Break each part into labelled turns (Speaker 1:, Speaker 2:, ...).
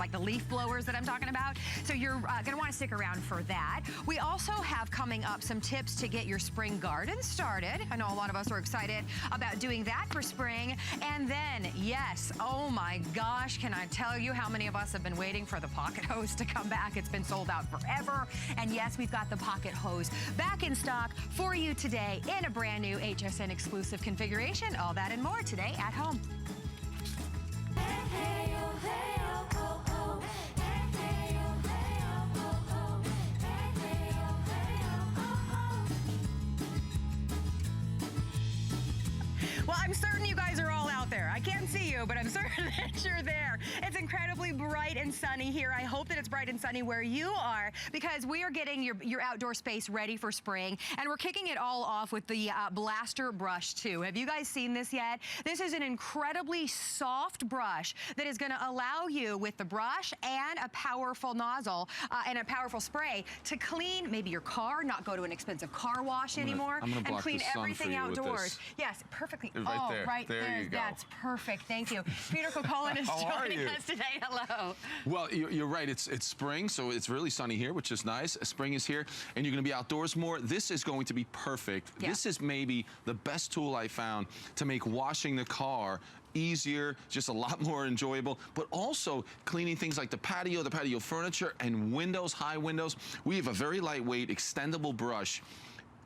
Speaker 1: like the leaf blowers that I'm talking about. So you're gonna wanna stick around for that. We also have coming up some tips to get your spring garden started. I know a lot of us are excited about doing that for spring. And then, yes, oh my gosh, can I tell you how many of us have been waiting for the pocket hose to come back? It's been sold out forever. And yes, we've got the pocket hose back in stock for you today in a brand new HSN exclusive configuration. All that and more today at home. Well, I'm certain you guys are all out there. I can't see you, but I'm certain that you're there. It's incredibly bright and sunny here. I hope that it's bright and sunny where you are, because we are getting your outdoor space ready for spring, and we're kicking it all off with the Blaster Brush 2. Have you guys seen this yet? This is an incredibly soft brush that is going to allow you, with the brush and a powerful nozzle and a powerful spray, to clean maybe your car, not go to an expensive car wash anymore, and clean everything outdoors. Yes, perfectly. Right there. That's perfect. Thank you. Peter Kokolin is joining us today. Hello.
Speaker 2: Well, you're right. It's spring, so it's really sunny here, which is nice. Spring is here, and you're going to be outdoors more. This is going to be perfect. Yeah. This is maybe the best tool I found to make washing the car easier, just a lot more enjoyable, but also cleaning things like the patio furniture, and windows, high windows. We have a very lightweight, extendable brush,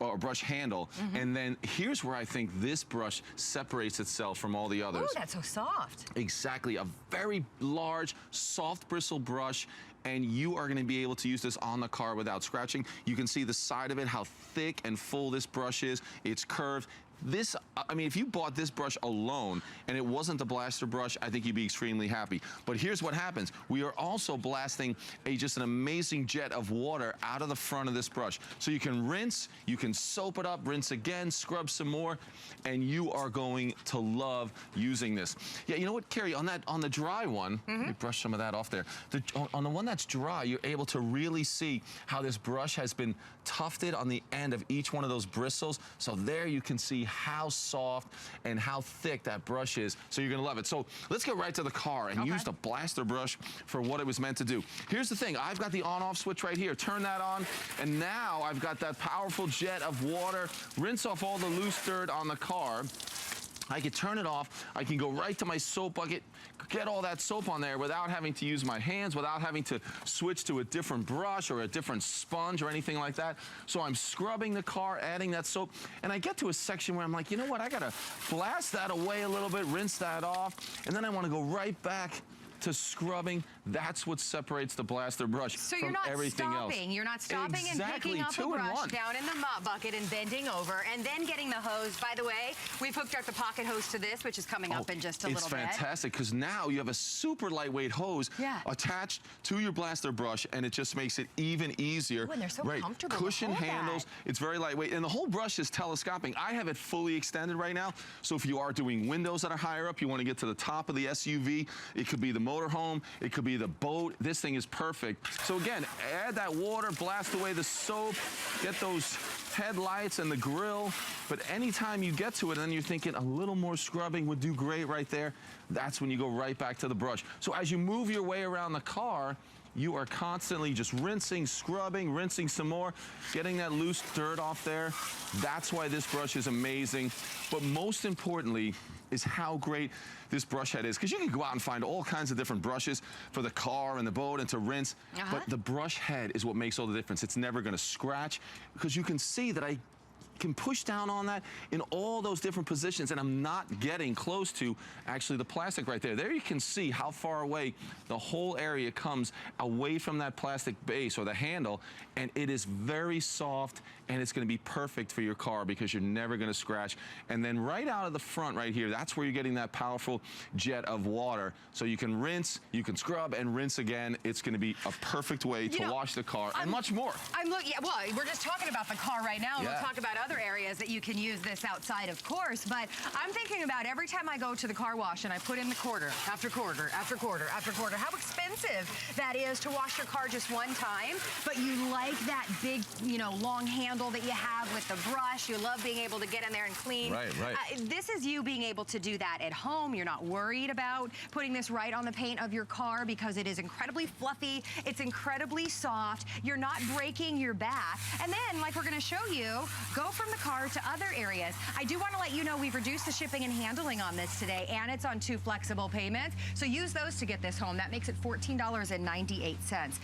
Speaker 2: or brush handle, and then here's where I think this brush separates itself from all the others.
Speaker 1: Oh, that's so soft.
Speaker 2: Exactly, a very large, soft bristle brush, and you are going to be able to use this on the car without scratching. You can see the side of it, how thick and full this brush is. It's curved. This, I mean, if you bought this brush alone and it wasn't the Blaster brush, I think you'd be extremely happy. But here's what happens. We are also blasting just an amazing jet of water out of the front of this brush. So you can rinse, you can soap it up, rinse again, scrub some more, and you are going to love using this. Yeah, you know what, Carrie, on the dry one, let me brush some of that off there. On the one that's dry, you're able to really see how this brush has been tufted on the end of each one of those bristles. So there you can see how soft and how thick that brush is. So you're gonna love it. So let's get right to the car and use the Blaster brush for what it was meant to do. Here's the thing, I've got the on-off switch right here. Turn that on, and now I've got that powerful jet of water. Rinse off all the loose dirt on the car. I can turn it off. I can go right to my soap bucket, get all that soap on there without having to use my hands, without having to switch to a different brush or a different sponge or anything like that. So I'm scrubbing the car, adding that soap, and I get to a section where I'm like, you know what, I gotta blast that away a little bit, rinse that off, and then I wanna go right back to scrubbing. That's what separates the Blaster brush from everything else.
Speaker 1: You're not stopping and picking up a brush down in the mop bucket and bending over and then getting the hose. By the way, we've hooked up the pocket hose to this, which is coming up in just a little bit.
Speaker 2: It's fantastic, because now you have a super lightweight hose attached to your Blaster brush, and it just makes it even easier.
Speaker 1: Ooh, and they're so comfortable.
Speaker 2: Cushion handles. It's very lightweight, and the whole brush is telescoping. I have it fully extended right now, so if you are doing windows that are higher up, you want to get to the top of the SUV, it could be the motorhome, it could be the boat. This thing is perfect. So again, add that water, blast away the soap, get those headlights and the grill. But anytime you get to it and then you're thinking a little more scrubbing would do great right there, that's when you go right back to the brush. So as you move your way around the car, you are constantly just rinsing, scrubbing, rinsing some more, getting that loose dirt off there. That's why this brush is amazing. But most importantly is how great this brush head is, because you can go out and find all kinds of different brushes for the car and the boat and to rinse, but the brush head is what makes all the difference. It's never gonna scratch, because you can see that I can push down on that in all those different positions, and I'm not getting close to actually the plastic right there. There you can see how far away the whole area comes away from that plastic base or the handle, and it is very soft, and it's going to be perfect for your car because you're never going to scratch. And then right out of the front right here, that's where you're getting that powerful jet of water. So you can rinse, you can scrub, and rinse again. It's going to be a perfect way to wash the car and much more.
Speaker 1: Well, we're just talking about the car right now, and we'll talk about other areas that you can use this outside, of course, but I'm thinking about every time I go to the car wash and I put in the quarter after quarter after quarter after quarter, how expensive that is to wash your car just one time, but you like that big, you know, long handle that you have with the brush. You love being able to get in there and clean.
Speaker 2: Right.
Speaker 1: This is you being able to do that at home. You're not worried about putting this right on the paint of your car because it is incredibly fluffy. It's incredibly soft. You're not breaking your back. And then, like we're going to show you, go from the car to other areas. I do want to let you know we've reduced the shipping and handling on this today, and it's on 2 flexible payments. So use those to get this home. That makes it $14.98.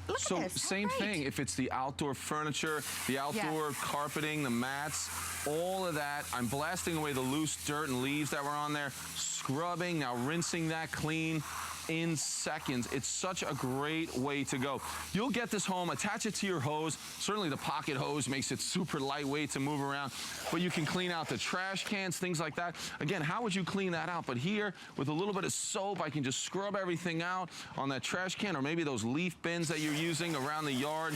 Speaker 1: Look
Speaker 2: so
Speaker 1: at this.
Speaker 2: Same thing if it's the outdoor furniture, the outdoor carpeting, the mats, all of that. I'm blasting away the loose dirt and leaves that were on there, scrubbing, now rinsing that clean in seconds. It's such a great way to go. You'll get this home, attach it to your hose. Certainly the pocket hose makes it super lightweight to move around, but you can clean out the trash cans, things like that. Again, how would you clean that out? But here, with a little bit of soap, I can just scrub everything out on that trash can, or maybe those leaf bins that you're using around the yard,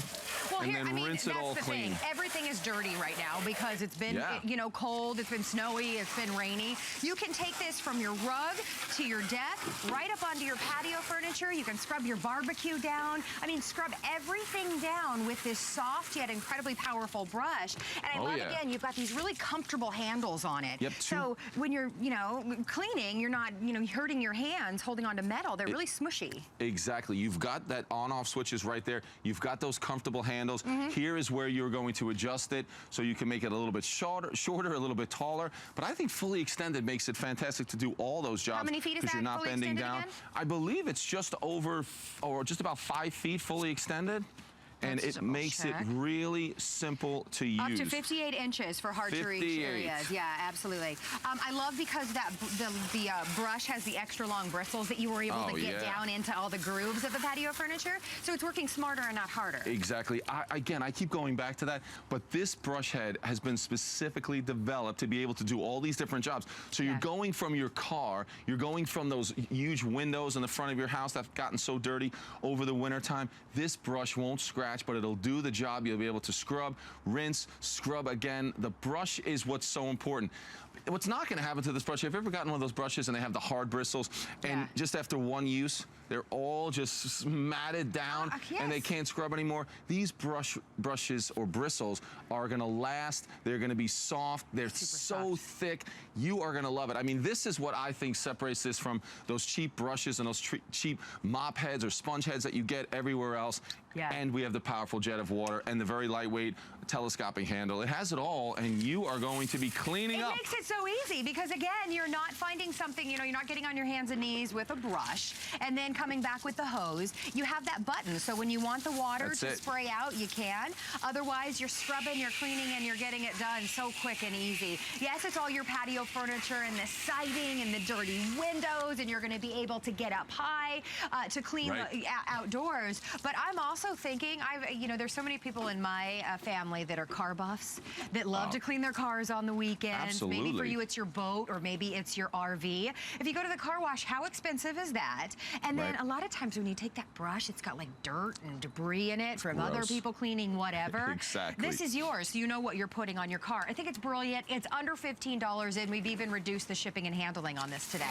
Speaker 2: and then rinse it all clean.
Speaker 1: Everything is dirty right now because it's been, you know, cold, it's been snowy, it's been rainy. You can take this from your rug to your deck, right up onto your patio furniture. You can scrub your barbecue down. I mean, scrub everything down with this soft yet incredibly powerful brush. And I love, again, you've got these really comfortable handles on it.
Speaker 2: Yep.
Speaker 1: So when you're, you know, cleaning, you're not, you know, hurting your hands holding onto metal. They're really smushy.
Speaker 2: Exactly. You've got that on-off switches right there. You've got those comfortable handles. Here is where you're going to adjust it so you can make it a little bit shorter, a little bit taller. But I think fully extended makes it fantastic to do all those jobs.
Speaker 1: How many feet is that?
Speaker 2: Because you're not
Speaker 1: fully
Speaker 2: bending down.
Speaker 1: Again?
Speaker 2: I believe it's just over, or just about 5 feet fully extended. And it makes it really simple to use.
Speaker 1: Up to 58 inches for hard to reach areas. Yeah, absolutely. I love because the brush has the extra long bristles that you were able to get down into all the grooves of the patio furniture. So it's working smarter and not harder.
Speaker 2: Exactly. Again, I keep going back to that, but this brush head has been specifically developed to be able to do all these different jobs. So you're going from your car, you're going from those huge windows in the front of your house that have gotten so dirty over the wintertime. This brush won't scratch, but it'll do the job. You'll be able to scrub, rinse, scrub again. The brush is what's so important. What's not going to happen to this brush, have you ever gotten one of those brushes and they have the hard bristles, and just after one use, they're all just matted down and they can't scrub anymore? These brushes or bristles are going to last. They're going to be soft. They're so thick. You are going to love it. I mean, this is what I think separates this from those cheap brushes and those cheap mop heads or sponge heads that you get everywhere else. And we have the powerful jet of water and the very lightweight telescoping handle. It has it all, and you are going to be cleaning up.
Speaker 1: It makes it so easy because, again, you're not finding something, you know, you're not getting on your hands and knees with a brush and then coming back with the hose. You have that button, so when you want the water to spray out, you can. Otherwise, you're scrubbing, you're cleaning, and you're getting it done so quick and easy. Yes, it's all your patio furniture and the siding and the dirty windows, and you're going to be able to get up high to clean outdoors. But I'm also thinking, you know, there's so many people in my family that are car buffs that love to clean their cars on the weekends. Maybe for you it's your boat, or maybe it's your RV. If you go to the car wash, how expensive is that? And then a lot of times when you take that brush, it's got like dirt and debris in it from other people cleaning whatever. This is yours, so you know what you're putting on your car. I think it's brilliant. It's under $15, and we've even reduced the shipping and handling on this today.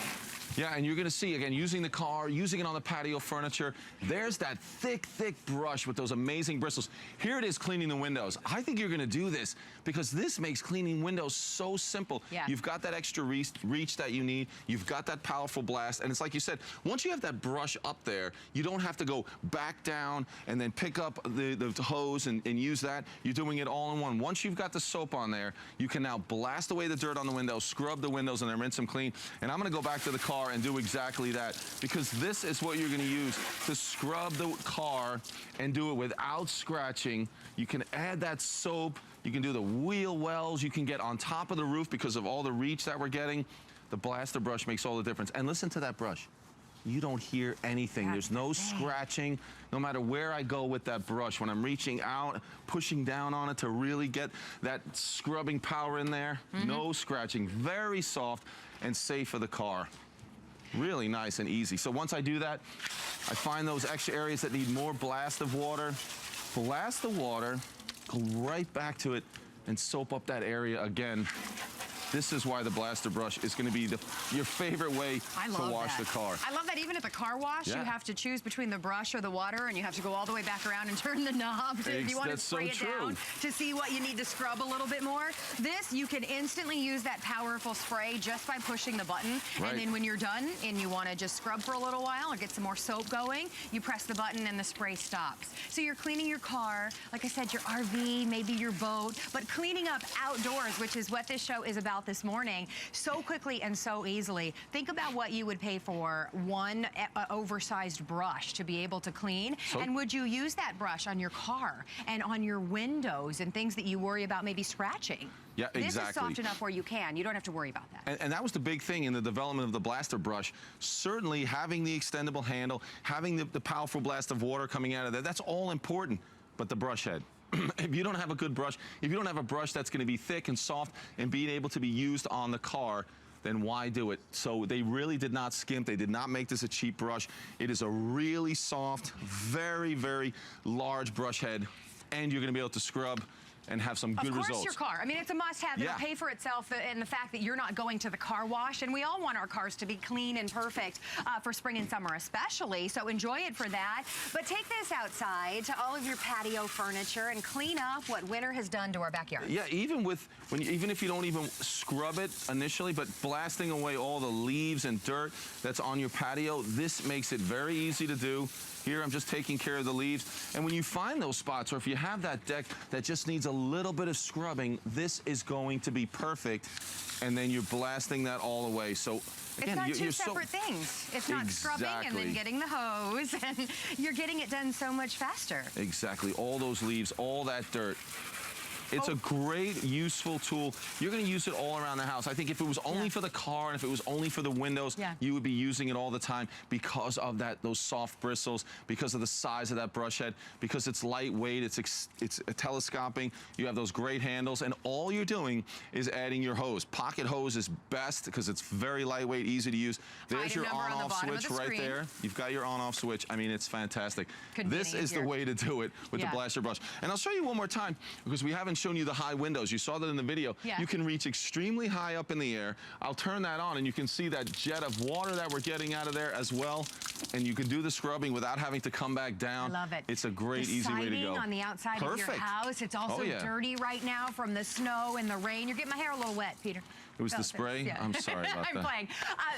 Speaker 2: Yeah, and you're going to see, again, using the car, using it on the patio furniture. There's that thick, thick brush with those amazing bristles. Here it is cleaning the windows. I think you're going to do this because this makes cleaning windows so simple. You've got that extra reach that you need. You've got that powerful blast. And it's like you said, once you have that brush up there, you don't have to go back down and then pick up the hose and use that. You're doing it all in one. Once you've got the soap on there, you can now blast away the dirt on the windows, scrub the windows, and then rinse them clean. And I'm going to go back to the car and do exactly that, because this is what you're going to use to scrub the car and do it without scratching. You can add that soap. You can do the wheel wells. You can get on top of the roof because of all the reach that we're getting. The blaster brush makes all the difference. And listen to that brush. You don't hear anything. There's no scratching. No matter where I go with that brush, when I'm reaching out, pushing down on it to really get that scrubbing power in there, no scratching. Very soft and safe for the car. Really nice and easy. So once I do that, I find those extra areas that need more blast of water. Blast the water, go right back to it, and soap up that area again. This is why the blaster brush is going to be your favorite way to wash the car.
Speaker 1: I love that. Even at the car wash, you have to choose between the brush or the water, and you have to go all the way back around and turn the knob if you want to spray it down to see what you need to scrub a little bit more. This, you can instantly use that powerful spray just by pushing the button. Right. And then when you're done and you want to just scrub for a little while or get some more soap going, you press the button and the spray stops. So you're cleaning your car, like I said, your RV, maybe your boat, but cleaning up outdoors, which is what this show is about this morning, so quickly and so easily. Think about what you would pay for one oversized brush to be able to clean. And would you use that brush on your car and on your windows and things that you worry about maybe scratching?
Speaker 2: Yeah, exactly.
Speaker 1: This is soft enough where you can. You don't have to worry about that.
Speaker 2: And that was the big thing in the development of the blaster brush. Certainly having the extendable handle, having the powerful blast of water coming out of there, that's all important. But the brush head. If you don't have a good brush, if you don't have a brush that's going to be thick and soft and being able to be used on the car, then why do it? So they really did not skimp. They did not make this a cheap brush. It is a really soft, very, very large brush head, and you're going to be able to scrub and have some good results.
Speaker 1: Of course, your car. I mean, it's a must-have. It'll pay for itself, and the fact that you're not going to the car wash, and we all want our cars to be clean and perfect for spring and summer especially, so enjoy it for that. But take this outside to all of your patio furniture and clean up what winter has done to our backyard.
Speaker 2: Yeah, even if you don't even scrub it initially, but blasting away all the leaves and dirt that's on your patio, this makes it very easy to do. Here, I'm just taking care of the leaves. And when you find those spots, or if you have that deck that just needs a little bit of scrubbing, this is going to be perfect. And then you're blasting that all away. So again,
Speaker 1: it's not two separate things. It's not scrubbing and then getting the hose, and you're getting it done so much faster.
Speaker 2: Exactly. All those leaves, all that dirt. It's a great, useful tool. You're going to use it all around the house. I think if it was only for the car and if it was only for the windows, you would be using it all the time because of those soft bristles, because of the size of that brush head, because it's lightweight, it's telescoping. You have those great handles, and all you're doing is adding your hose. Pocket hose is best because it's very lightweight, easy to use. There's your on-off switch right there. You've got your on-off switch. I mean, it's fantastic. This is the way to do it with the blaster brush. And I'll show you one more time because we haven't shown you the high windows. You saw that in the video. You can reach extremely high up in the air. I'll turn that on and you can see that jet of water that we're getting out of there as well. And you can do the scrubbing without having to come back down.
Speaker 1: I love it.
Speaker 2: It's a great, easy way to go.
Speaker 1: On the outside of your house. It's also dirty right now from the snow and the rain. You're getting my hair a little wet, Peter.
Speaker 2: It was the spray? I'm sorry about that.
Speaker 1: I'm playing.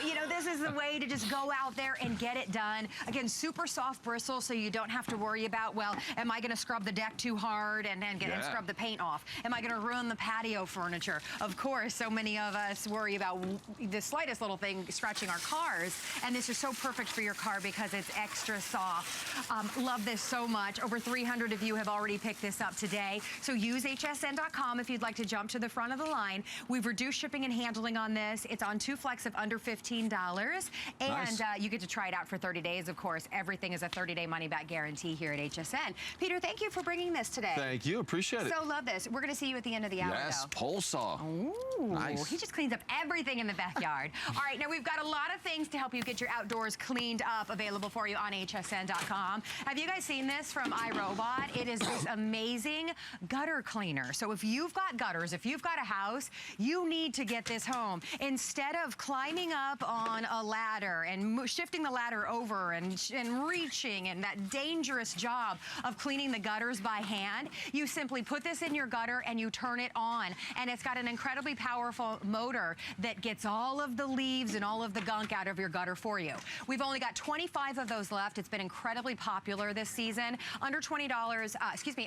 Speaker 1: You know, this is the way to just go out there and get it done. Again, super soft bristles, so you don't have to worry about, well, am I going to scrub the deck too hard and then scrub the paint off? Am I going to ruin the patio furniture? Of course, so many of us worry about the slightest little thing scratching our cars, and this is so perfect for your car because it's extra soft. Love this so much. Over 300 of you have already picked this up today, so use hsn.com if you'd like to jump to the front of the line. We've reduced shipping and handling on this. It's on 2 flex of under $15, and you get to try it out for 30 days. Of course, everything is a 30-day money-back guarantee here at HSN. Peter, thank you for bringing this today.
Speaker 2: Thank you. Appreciate it.
Speaker 1: So love this. We're going to see you at the end of the hour,
Speaker 2: Yes, pole saw.
Speaker 1: Ooh, nice. He just cleans up everything in the backyard. All right, now we've got a lot of things to help you get your outdoors cleaned up available for you on hsn.com. Have you guys seen this from iRobot? It is this amazing gutter cleaner. So if you've got gutters, if you've got a house, you need to get this home. Instead of climbing up on a ladder and shifting the ladder over and reaching and that dangerous job of cleaning the gutters by hand, you simply put this in your gutter and you turn it on. And it's got an incredibly powerful motor that gets all of the leaves and all of the gunk out of your gutter for you. We've only got 25 of those left. It's been incredibly popular this season. Under $20,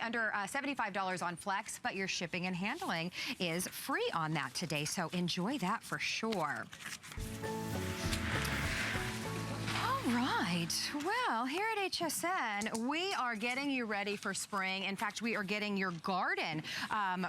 Speaker 1: under $75 on Flex, but your shipping and handling is free on that today. So enjoy that for sure. All right. Well, here at HSN, we are getting you ready for spring. In fact, we are getting your garden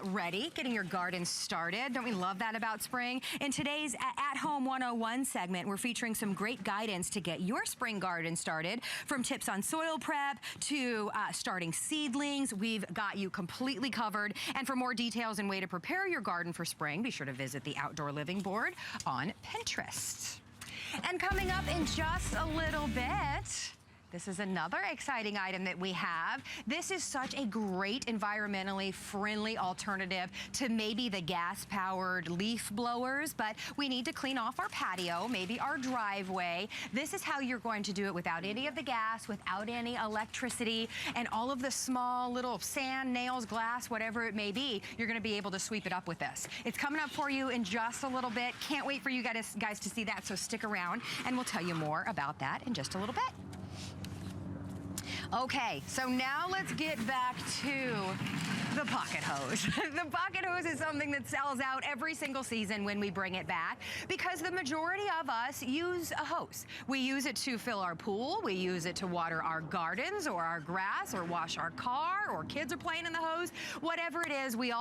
Speaker 1: ready, getting your garden started. Don't we love that about spring? In today's At Home 101 segment, we're featuring some great guidance to get your spring garden started. From tips on soil prep to starting seedlings, we've got you completely covered. And for more details and way to prepare your garden for spring, be sure to visit the Outdoor Living Board on Pinterest. And coming up in just a little bit, This is another exciting item that we have. This is such a great environmentally friendly alternative to maybe the gas-powered leaf blowers, but we need to clean off our patio, maybe our driveway. This is how you're going to do it without any of the gas, without any electricity, and all of the small little sand, nails, glass, whatever it may be, you're gonna be able to sweep it up with this. It's coming up for you in just a little bit. Can't wait for you guys to see that, so stick around, and we'll tell you more about that in just a little bit. Okay, so now let's get back to the pocket hose. The pocket hose is something that sells out every single season when we bring it back because the majority of us use a hose. We use it to fill our pool, we use it to water our gardens or our grass or wash our car, or kids are playing in the hose. Whatever it is, we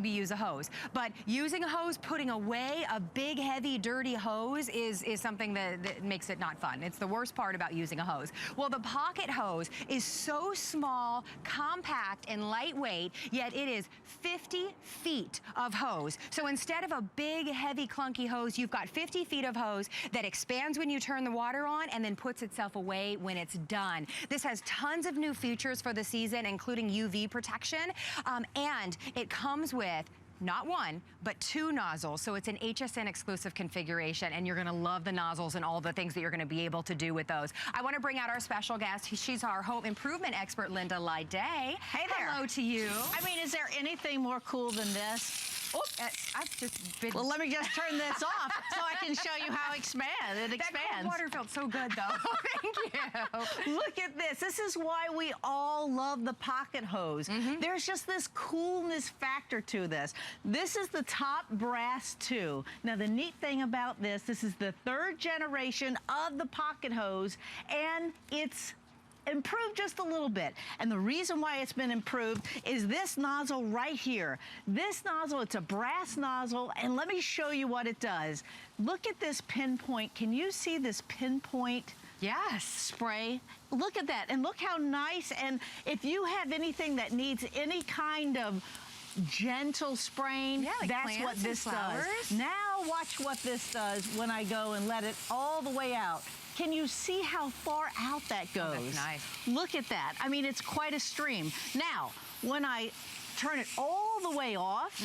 Speaker 1: use a hose. But using a hose, putting away a big, heavy, dirty hose is something that makes it not fun. It's the worst part about using a hose. Well, the pocket hose is so small, compact, and lightweight, yet it is 50 feet of hose. So instead of a big, heavy, clunky hose, you've got 50 feet of hose that expands when you turn the water on and then puts itself away when it's done. This has tons of new features for the season, including UV protection, and it comes with not one, but 2 nozzles. So it's an HSN exclusive configuration, and you're gonna love the nozzles and all the things that you're gonna be able to do with those. I wanna bring out our special guest. She's our home improvement expert, Linda Lyday. Hey there. Hello to you.
Speaker 3: I mean, is there anything more cool than this?
Speaker 1: I've just been...
Speaker 3: Well, let me just turn this off so I can show you how it expands.
Speaker 1: That cold water felt so good, though. Thank you.
Speaker 3: Look at this. This is why we all love the pocket hose. There's just this coolness factor to this. This is the top brass, too. Now, the neat thing about this is the 3rd generation of the pocket hose, and it's improved just a little bit. And the reason why it's been improved is this nozzle right here. This nozzle, it's a brass nozzle, and let me show you what it does. Look at this pinpoint. Can you see this pinpoint?
Speaker 1: Yes.
Speaker 3: Spray. Look at that, and look how nice. And if you have anything that needs any kind of gentle spraying,
Speaker 1: like
Speaker 3: that's what this does. Now watch what this does when I go and let it all the way out. Can you see how far out that goes?
Speaker 1: Oh, that's nice.
Speaker 3: Look at that. I mean, it's quite a stream. Now, when I turn it all the way off,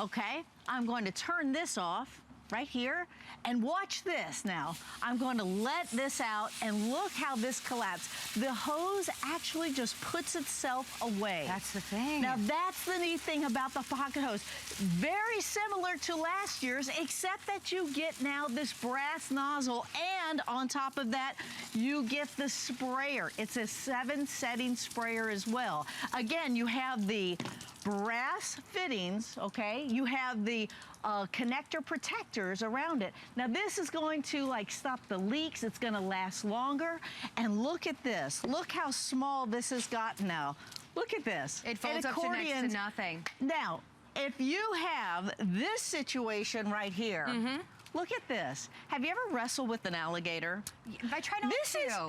Speaker 3: okay, I'm going to turn this off right here, and watch this now. I'm going to let this out, and look how this collapsed. The hose actually just puts itself away.
Speaker 1: That's the thing.
Speaker 3: Now, that's the neat thing about the pocket hose. Very similar to last year's, except that you get now this brass nozzle, and on top of that, you get the sprayer. It's a 7-setting sprayer as well. Again, you have the brass fittings, okay? You have the connector protectors around it. Now this is going to like stop the leaks. It's going to last longer. And look at this. Look how small this has gotten now. Look at this.
Speaker 1: It folds up to next to nothing.
Speaker 3: Now, if you have this situation right here, look at this. Have you ever wrestled with an alligator?
Speaker 1: I try not to.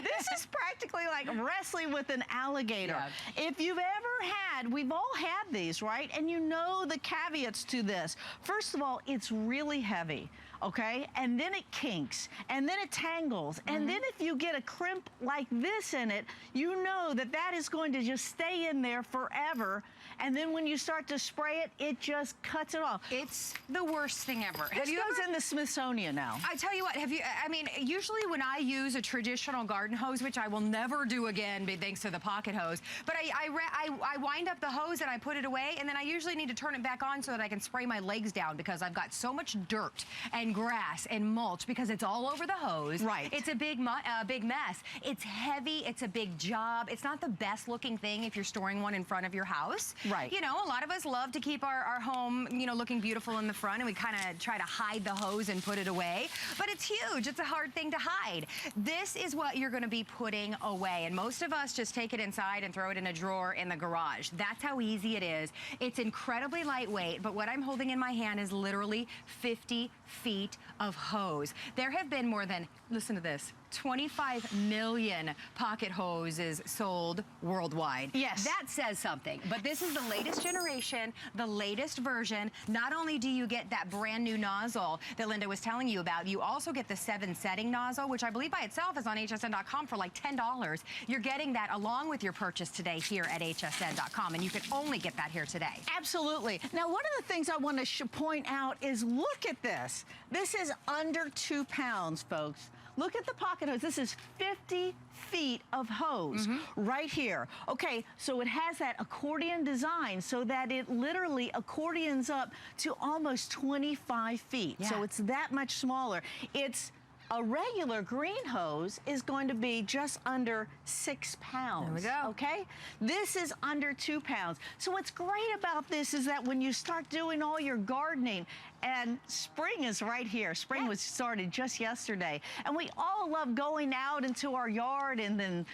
Speaker 3: This is practically like wrestling with an alligator.
Speaker 1: Yeah.
Speaker 3: If you've ever had, we've all had these, right? And you know the caveats to this. First of all, it's really heavy, okay? And then it kinks, and then it tangles. And then if you get a crimp like this in it, you know that that is going to just stay in there forever. And then when you start to spray it, it just cuts it off.
Speaker 1: It's the worst thing ever.
Speaker 3: This goes in the Smithsonian now.
Speaker 1: I tell you what, I mean, usually when I use a traditional garden hose, which I will never do again thanks to the pocket hose, but I wind up the hose and I put it away, and then I usually need to turn it back on so that I can spray my legs down, because I've got so much dirt and grass and mulch because it's all over the hose.
Speaker 3: Right.
Speaker 1: It's a big mess. It's heavy. It's a big job. It's not the best looking thing if you're storing one in front of your house.
Speaker 3: Right.
Speaker 1: You know, a lot of us love to keep our home, you know, looking beautiful in the front, and we kind of try to hide the hose and put it away. But it's huge. It's a hard thing to hide. This is what you're going to be putting away. And most of us just take it inside and throw it in a drawer in the garage. That's how easy it is. It's incredibly lightweight, but what I'm holding in my hand is literally 50 feet of hose. There have been more than, listen to this, 25 million pocket hoses sold worldwide.
Speaker 3: Yes.
Speaker 1: That says something. But this is the latest generation, the latest version. Not only do you get that brand new nozzle that Linda was telling you about, you also get the 7-setting nozzle, which I believe by itself is on hsn.com for like $10. You're getting that along with your purchase today here at hsn.com, and you can only get that here today.
Speaker 3: Absolutely. Now, one of the things I want to point out is look at this. This is under 2 pounds, folks. Look at the pocket hose. This is 50 feet of hose right here. Okay, so it has that accordion design so that it literally accordions up to almost 25 feet.
Speaker 1: Yeah.
Speaker 3: So it's that much smaller. It's a regular green hose is going to be just under 6 pounds.
Speaker 1: There we go.
Speaker 3: Okay? This is under 2 pounds. So what's great about this is that when you start doing all your gardening, and spring is right here. Spring was started just yesterday. And we all love going out into our yard and then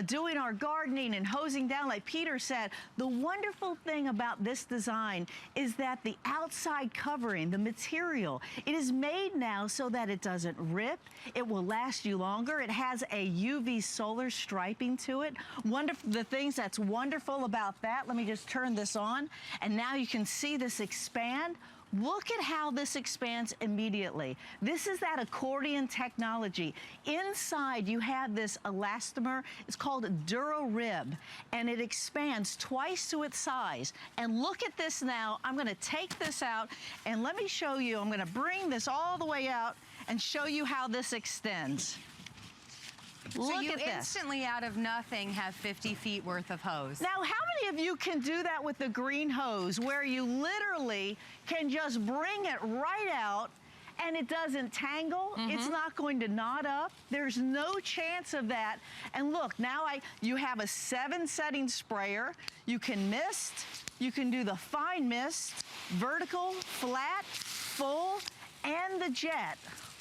Speaker 3: doing our gardening and hosing down, like Peter said. The wonderful thing about this design is that the outside covering, the material, it is made now so that it doesn't rip. It will last you longer. It has a UV solar striping to it. The things that's wonderful about that, let me just turn this on, and now you can see this expand. Look at how this expands immediately. This is that accordion technology. Inside, you have this elastomer. It's called DuraRib, and it expands twice to its size. And look at this now. I'm going to take this out, and let me show you. I'm going to bring this all the way out and show you how this extends.
Speaker 1: So you
Speaker 3: Look at this.
Speaker 1: instantly, out of nothing, have 50 feet worth of hose.
Speaker 3: Now, how many of you can do that with the green hose, where you literally can just bring it right out and it doesn't tangle? It's not going to knot up. There's no chance of that. And look, now you have a 7-setting sprayer. You can mist. You can do the fine mist, vertical, flat, full, and the jet.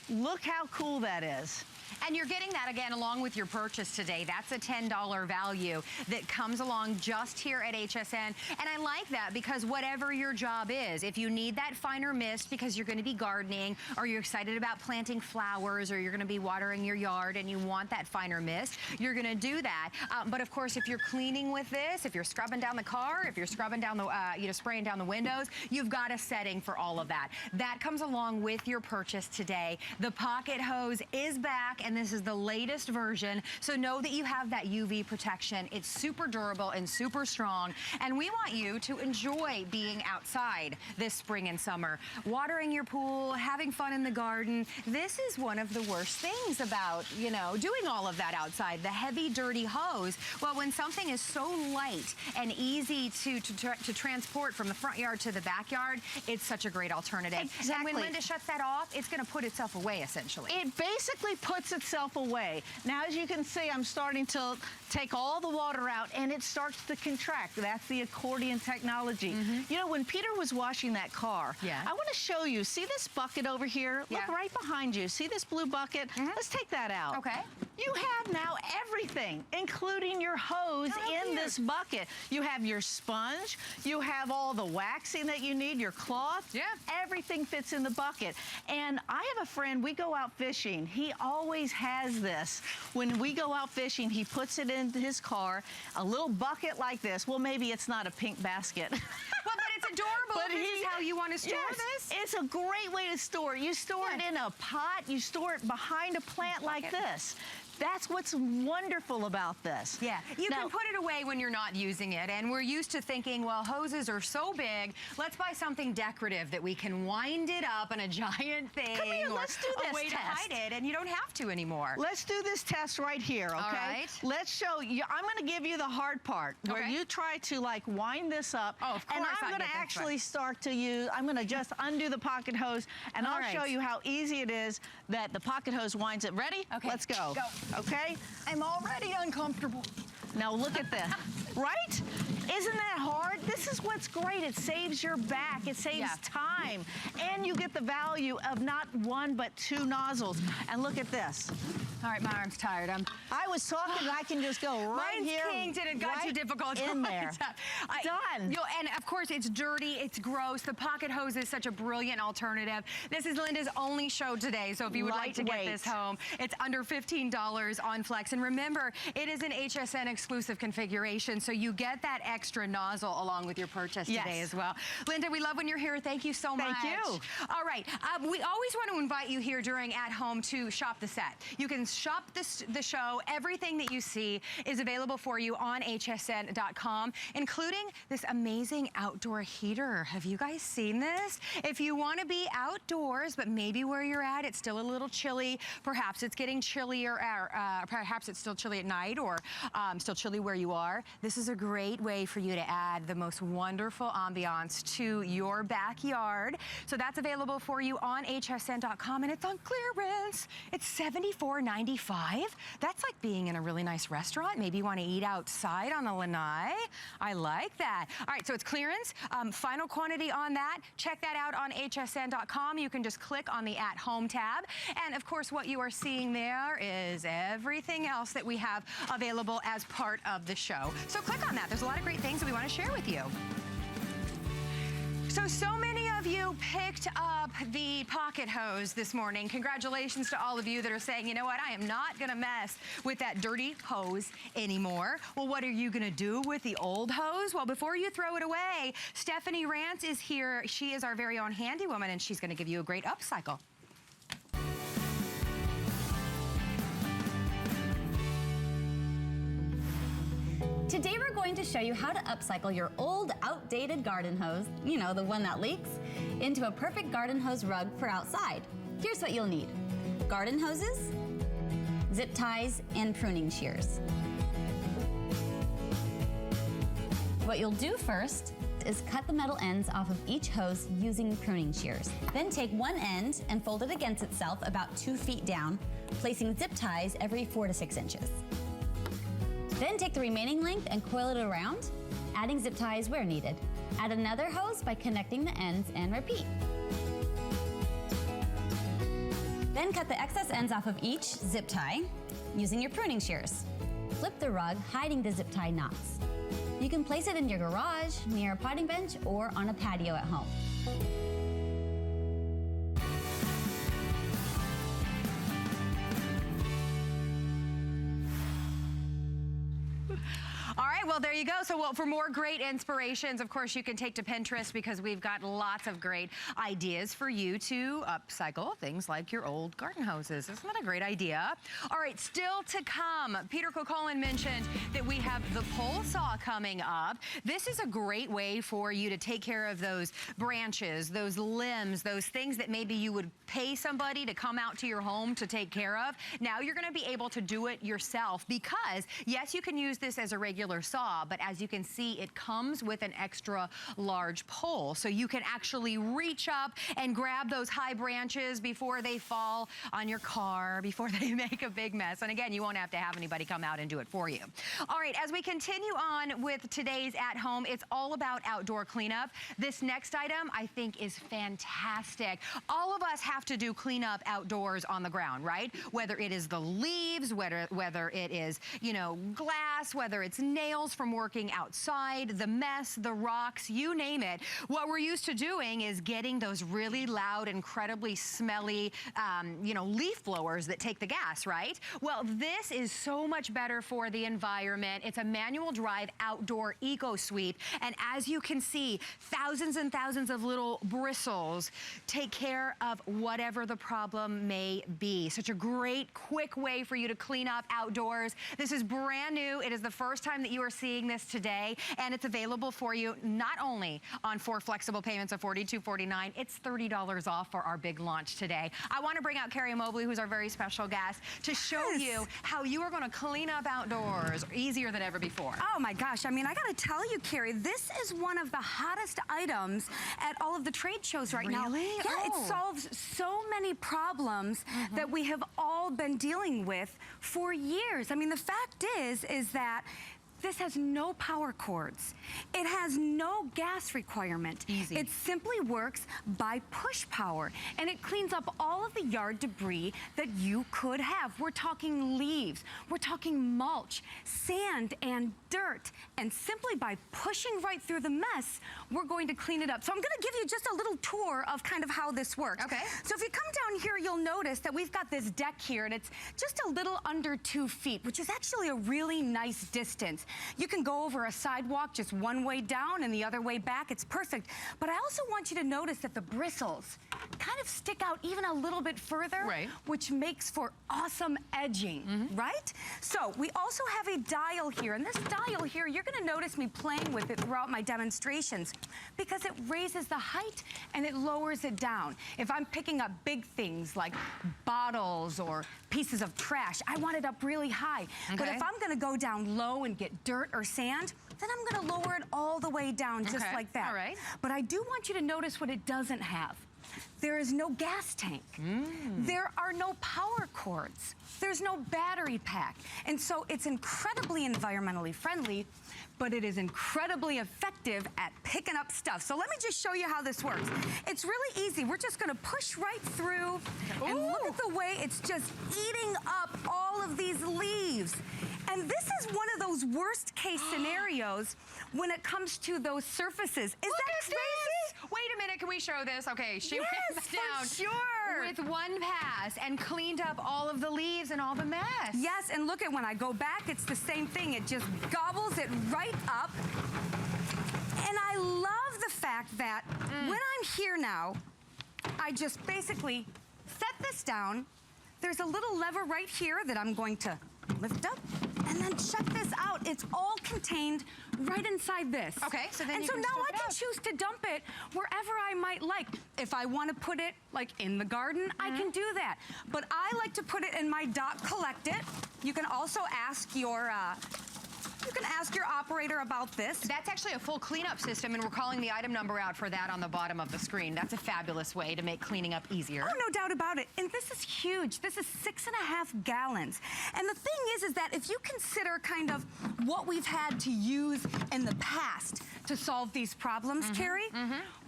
Speaker 3: Look how cool that is.
Speaker 1: And you're getting that, again, along with your purchase today. That's a $10 value that comes along just here at HSN. And I like that because whatever your job is, if you need that finer mist because you're going to be gardening, or you're excited about planting flowers, or you're going to be watering your yard and you want that finer mist, you're going to do that. But of course, if you're cleaning with this, if you're scrubbing down the car, if you're scrubbing down the, spraying down the windows, you've got a setting for all of that. That comes along with your purchase today. The pocket hose is back, and this is the latest version. So know that you have that UV protection. It's super durable and super strong. And we want you to enjoy being outside this spring and summer. Watering your pool, having fun in the garden. This is one of the worst things about, doing all of that outside. The heavy, dirty hose. Well, when something is so light and easy to transport from the front yard to the backyard, it's such a great alternative.
Speaker 3: Exactly.
Speaker 1: And when Linda shuts that off, it's going to put itself away, essentially.
Speaker 3: It basically puts itself away. Now, as you can see, I'm starting to take all the water out, and it starts to contract. That's the accordion technology. When Peter was washing that car, I want to show you. See this bucket over here? Look right behind you. See this blue bucket? Let's take that out.
Speaker 1: Okay.
Speaker 3: You have now everything, including your hose in this bucket. You have your sponge. You have all the waxing that you need, your cloth.
Speaker 1: Yeah.
Speaker 3: Everything fits in the bucket. And I have a friend, we go out fishing. He always has this. When we go out fishing, he puts it in his car, a little bucket like this. Well, maybe it's not a pink basket.
Speaker 1: Well, but it's adorable.
Speaker 3: But
Speaker 1: this is how you want to store this.
Speaker 3: It's a great way to store it. You store it in a pot. You store it behind a plant like this. That's what's wonderful about this.
Speaker 1: Yeah, you can put it away when you're not using it, and we're used to thinking, well, hoses are so big, let's buy something decorative that we can wind it up in a giant thing.
Speaker 3: Come here, let's do this
Speaker 1: a way to hide it, and you don't have to anymore.
Speaker 3: Let's do this test right here, okay?
Speaker 1: All right.
Speaker 3: Let's show you. I'm going to give you the hard part, where you try to wind this up.
Speaker 1: Oh, of course.
Speaker 3: And I'm going to actually start to use, I'm going to just undo the pocket hose, and I'll show you how easy it is that the pocket hose winds it. Ready?
Speaker 1: Okay.
Speaker 3: Let's go. Okay?
Speaker 1: I'm already uncomfortable.
Speaker 3: Now look at this, right? Isn't that hard? This is what's great. It saves your back. It saves time. And you get the value of not one, but 2 nozzles. And look at this.
Speaker 1: All right, my arm's tired.
Speaker 3: I was talking, I can just go right
Speaker 1: Mine's
Speaker 3: here.
Speaker 1: kinked and it got
Speaker 3: right
Speaker 1: too difficult
Speaker 3: in there. Done.
Speaker 1: And of course, it's dirty, it's gross. The pocket hose is such a brilliant alternative. This is Linda's only show today, so if you would like to get this home, it's under $15 on Flex. And remember, it is an HSN exclusive configuration, so you get that extra nozzle along with your purchase today as well. Linda, we love when you're here. Thank you so much.
Speaker 3: Thank you.
Speaker 1: All right, we always want to invite you here during At Home to shop the set. You can shop the show. Everything that you see is available for you on hsn.com, including this amazing outdoor heater. Have you guys seen this? If you want to be outdoors, but maybe where you're at, it's still a little chilly. Perhaps it's getting chillier, perhaps it's still chilly at night, or still chilly where you are. This is a great way for you to add the most wonderful ambiance to your backyard. So that's available for you on hsn.com, and it's on clearance. It's $74.95. That's like being in a really nice restaurant. Maybe you want to eat outside on the lanai. I like that. All right, so it's clearance. Final quantity on that. Check that out on hsn.com. You can just click on the At Home tab. And of course, what you are seeing there is everything else that we have available as part of the show. So click on that. There's a lot of great things that we want to share with you. So many of you picked up the pocket hose this morning. Congratulations to all of you that are saying, you know what, I am not gonna mess with that dirty hose anymore. Well, what are you gonna do with the old hose? Well, before you throw it away, Stephanie Rance is here. She is our very own handy woman, and she's gonna give you a great upcycle.
Speaker 4: Today we're going to show you how to upcycle your old, outdated garden hose, you know, the one that leaks, into a perfect garden hose rug for outside. Here's what you'll need: garden hoses, zip ties, and pruning shears. What you'll do first is cut the metal ends off of each hose using pruning shears. Then take one end and fold it against itself about 2 feet down, placing zip ties every 4 to 6 inches. Then take the remaining length and coil it around, adding zip ties where needed. Add another hose by connecting the ends and repeat. Then cut the excess ends off of each zip tie using your pruning shears. Flip the rug, hiding the zip tie knots. You can place it in your garage, near a potting bench, or on a patio at home.
Speaker 1: All right, well, there you go. So for more great inspirations, of course, you can take to Pinterest, because we've got lots of great ideas for you to upcycle things like your old garden hoses. Isn't that a great idea? All right, still to come, Peter Kokolin mentioned that we have the pole saw coming up. This is a great way for you to take care of those branches, those limbs, those things that maybe you would pay somebody to come out to your home to take care of. Now you're gonna be able to do it yourself, because yes, you can use this as a regular saw, but as you can see, it comes with an extra large pole. So you can actually reach up and grab those high branches before they fall on your car, before they make a big mess. And again, you won't have to have anybody come out and do it for you. All right, as we continue on with today's At Home, it's all about outdoor cleanup. This next item I think is fantastic. All of us have to do cleanup outdoors on the ground, right? Whether it is the leaves, whether it is, you know, glass, whether it's nails from working outside, the mess, the rocks, you name it. What we're used to doing is getting those really loud, incredibly smelly, you know, leaf blowers that take the gas, right? Well, this is so much better for the environment. It's a manual drive outdoor eco sweep. And as you can see, thousands and thousands of little bristles take care of whatever the problem may be. Such a great, quick way for you to clean up outdoors. This is brand new. It is the first time that you are seeing this today, and it's available for you not only on 4 flexible payments of $42.49, it's $30 off for our big launch today. I want to bring out Carrie Mobley, who's our very special guest, to show you how you are going to clean up outdoors easier than ever before.
Speaker 5: Oh my gosh, I mean, I gotta tell you, Carrie, this is one of the hottest items at all of the trade shows right now.
Speaker 1: Really?
Speaker 5: Yeah, it solves so many problems that we have all been dealing with for years. I mean, the fact is that This has no power cords. It has no gas requirement.
Speaker 1: Easy.
Speaker 5: It simply works by push power, and it cleans up all of the yard debris that you could have. We're talking leaves, we're talking mulch, sand, and dirt. And simply by pushing right through the mess, we're going to clean it up. So I'm gonna give you just a little tour of kind of how this works.
Speaker 1: Okay.
Speaker 5: So if you come down here, you'll notice that we've got this deck here, and it's just a little under 2 feet, which is actually a really nice distance. You can go over a sidewalk just one way down and the other way back. It's perfect. But I also want you to notice that the bristles kind of stick out even a little bit further,
Speaker 1: Right.
Speaker 5: which makes for awesome edging, right? So we also have a dial here, and this dial here, you're gonna notice me playing with it throughout my demonstrations because it raises the height and it lowers it down. If I'm picking up big things like bottles or pieces of trash, I want it up really high. But
Speaker 1: Okay.
Speaker 5: if I'm gonna go down low and get dirt or sand, then I'm gonna lower it all the way down just
Speaker 1: Okay.
Speaker 5: like that.
Speaker 1: All right.
Speaker 5: But I do want you to notice what it doesn't have. There is no gas tank. There are no power cords. There's no battery pack. And so it's incredibly environmentally friendly, but it is incredibly effective at picking up stuff. So let me just show you how this works. It's really easy. We're just gonna push right through, and look at the way it's just eating up all of these leaves. And this is one of those worst case scenarios when it comes to those surfaces. Is
Speaker 1: Look
Speaker 5: that
Speaker 1: at
Speaker 5: crazy?
Speaker 1: this. Wait a minute, can we show this? Okay, she
Speaker 5: Yes,
Speaker 1: went
Speaker 5: for
Speaker 1: down
Speaker 5: sure.
Speaker 1: with one pass and cleaned up all of the leaves and all the mess.
Speaker 5: Yes, and look at when I go back, it's the same thing. It just gobbles it right up. And I love the fact that when I'm here now, I just basically set this down. There's a little lever right here that I'm going to lift up, and then check this out. It's all contained right inside this.
Speaker 1: Okay, so then
Speaker 5: and
Speaker 1: you
Speaker 5: so
Speaker 1: can
Speaker 5: now
Speaker 1: scoop
Speaker 5: I
Speaker 1: it
Speaker 5: can
Speaker 1: out.
Speaker 5: choose to dump it wherever I might like. If I want to put it like in the garden, I can do that. But I like to put it in my dock, collect it. You can also ask your operator about this.
Speaker 1: That's actually a full cleanup system, and we're calling the item number out for that on the bottom of the screen. That's a fabulous way to make cleaning up easier.
Speaker 5: Oh, no doubt about it. And this is huge. This is 6.5 gallons. And the thing is that if you consider kind of what we've had to use in the past to solve these problems, Carrie,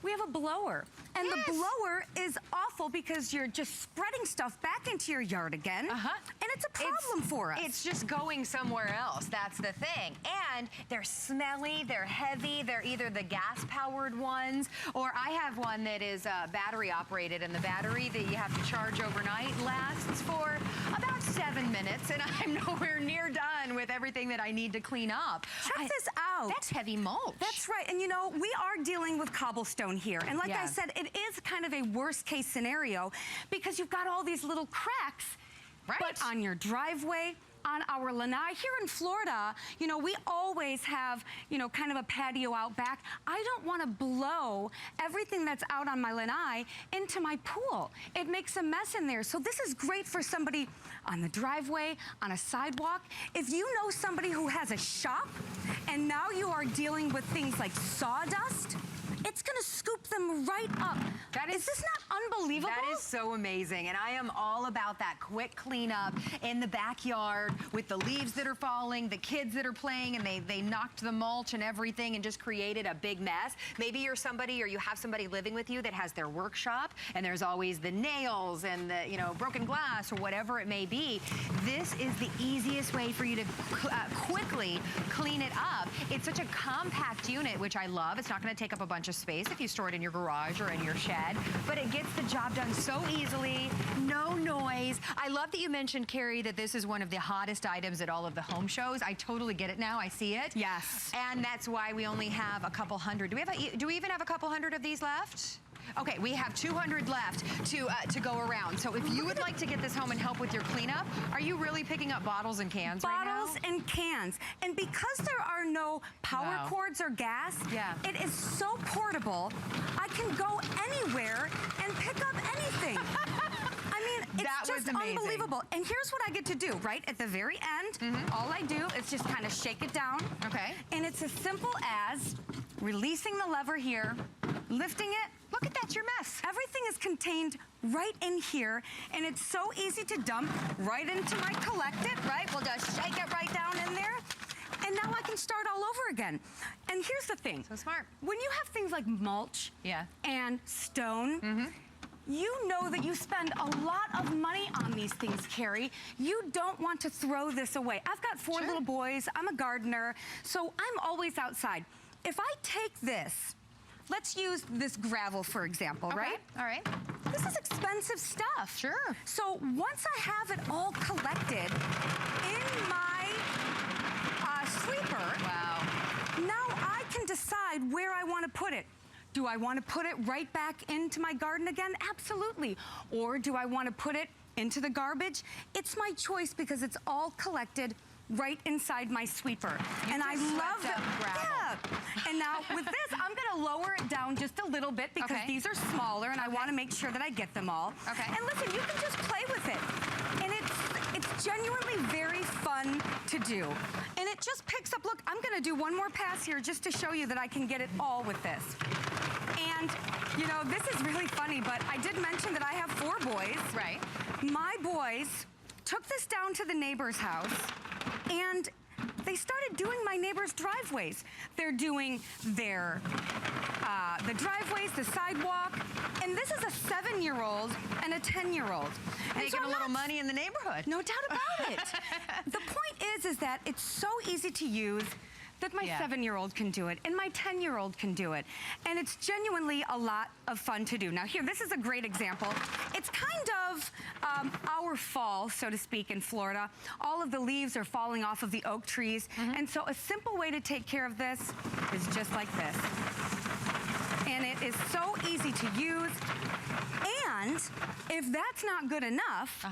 Speaker 5: we have a blower. And
Speaker 1: Yes.
Speaker 5: the blower is awful because you're just spreading stuff back into your yard again. And it's a problem for us.
Speaker 1: It's just going somewhere else. That's the thing. And they're smelly, they're heavy, they're either the gas-powered ones, or I have one that is battery-operated, and the battery that you have to charge overnight lasts for about 7 minutes, and I'm nowhere near done with everything that I need to clean up.
Speaker 5: Check this out.
Speaker 1: That's heavy mulch.
Speaker 5: That's right. And you know, we are dealing with cobblestone here. And like
Speaker 1: Yeah.
Speaker 5: I said, it is kind of a worst case scenario because you've got all these little cracks.
Speaker 1: Right.
Speaker 5: But on your driveway, on our lanai, here in Florida, you know, we always have, you know, kind of a patio out back. I don't want to blow everything that's out on my lanai into my pool. It makes a mess in there. So this is great for somebody on the driveway, on a sidewalk. If you know somebody who has a shop and now you are dealing with things like sawdust, it's gonna scoop them right up. Is this not unbelievable?
Speaker 1: That is so amazing, and I am all about that quick cleanup in the backyard with the leaves that are falling, the kids that are playing, and they knocked the mulch and everything and just created a big mess. Maybe you're somebody, or you have somebody living with you that has their workshop, and there's always the nails and the, you know, broken glass or whatever it may be. This is the easiest way for you to quickly clean it up. It's such a compact unit, which I love. It's not going to take up a bunch of space if you store it in your garage or in your shed, but it gets the job done so easily, no noise. I love that you mentioned, Carrie, that this is one of the hottest items at all of the home shows. I totally get it now. I see it.
Speaker 5: Yes.
Speaker 1: And that's why we only have a couple hundred. Do we even have a couple hundred of these left? Okay, we have 200 left to go around. So if you would like to get this home and help with your cleanup, are you really picking up bottles and cans right now?
Speaker 5: Bottles and cans. And because there are no power
Speaker 1: Wow.
Speaker 5: cords or gas,
Speaker 1: Yeah.
Speaker 5: it is so portable, I can go anywhere and pick up anything. I mean, it's
Speaker 1: That was
Speaker 5: just
Speaker 1: amazing.
Speaker 5: unbelievable. And here's what I get to do, right? At the very end, all I do is just kind of shake it down.
Speaker 1: Okay.
Speaker 5: And it's as simple as releasing the lever here, lifting it.
Speaker 1: Look at that, your mess.
Speaker 5: Everything is contained right in here, and it's so easy to dump right into my collect it, right? We'll just shake it right down in there, and now I can can start all over again. And here's the thing.
Speaker 1: So smart.
Speaker 5: When you have things like mulch
Speaker 1: Yeah.
Speaker 5: and stone, you know that you spend a lot of money on these things, Carrie. You don't want to throw this away. I've got 4 little boys. I'm a gardener, so I'm always outside. If I take this, let's use this gravel, for example, right?
Speaker 1: All right.
Speaker 5: This is expensive stuff.
Speaker 1: Sure.
Speaker 5: So once I have it all collected in my sweeper,
Speaker 1: Wow.
Speaker 5: now I can decide where I want to put it. Do I want to put it right back into my garden again? Absolutely. Or do I want to put it into the garbage? It's my choice because it's all collected right inside my sweeper. And I love
Speaker 1: swept up gravel.
Speaker 5: Yeah. And now with this, I'm going to lower it down just a little bit because
Speaker 1: Okay.
Speaker 5: these are smaller and I want to make sure that I get them all.
Speaker 1: Okay.
Speaker 5: And listen, you can just play with it. And it's genuinely very fun to do. And it just picks up, look, I'm going to do one more pass here just to show you that I can get it all with this. And, you know, this is really funny, but I did mention that I have 4 boys.
Speaker 1: Right.
Speaker 5: My boys took this down to the neighbor's house, and they started doing my neighbor's driveways. They're doing their, the driveways, the sidewalk, and this is a 7-year-old and a 10-year-old.
Speaker 1: Making a little money in the neighborhood.
Speaker 5: No doubt about it. The point is that it's so easy to use that my 7-year-old can do it and my 10-year-old can do it. And it's genuinely a lot of fun to do. Now here, this is a great example. It's kind of our fall, so to speak, in Florida. All of the leaves are falling off of the oak trees. And so a simple way to take care of this is just like this. And it is so easy to use. And if that's not good enough,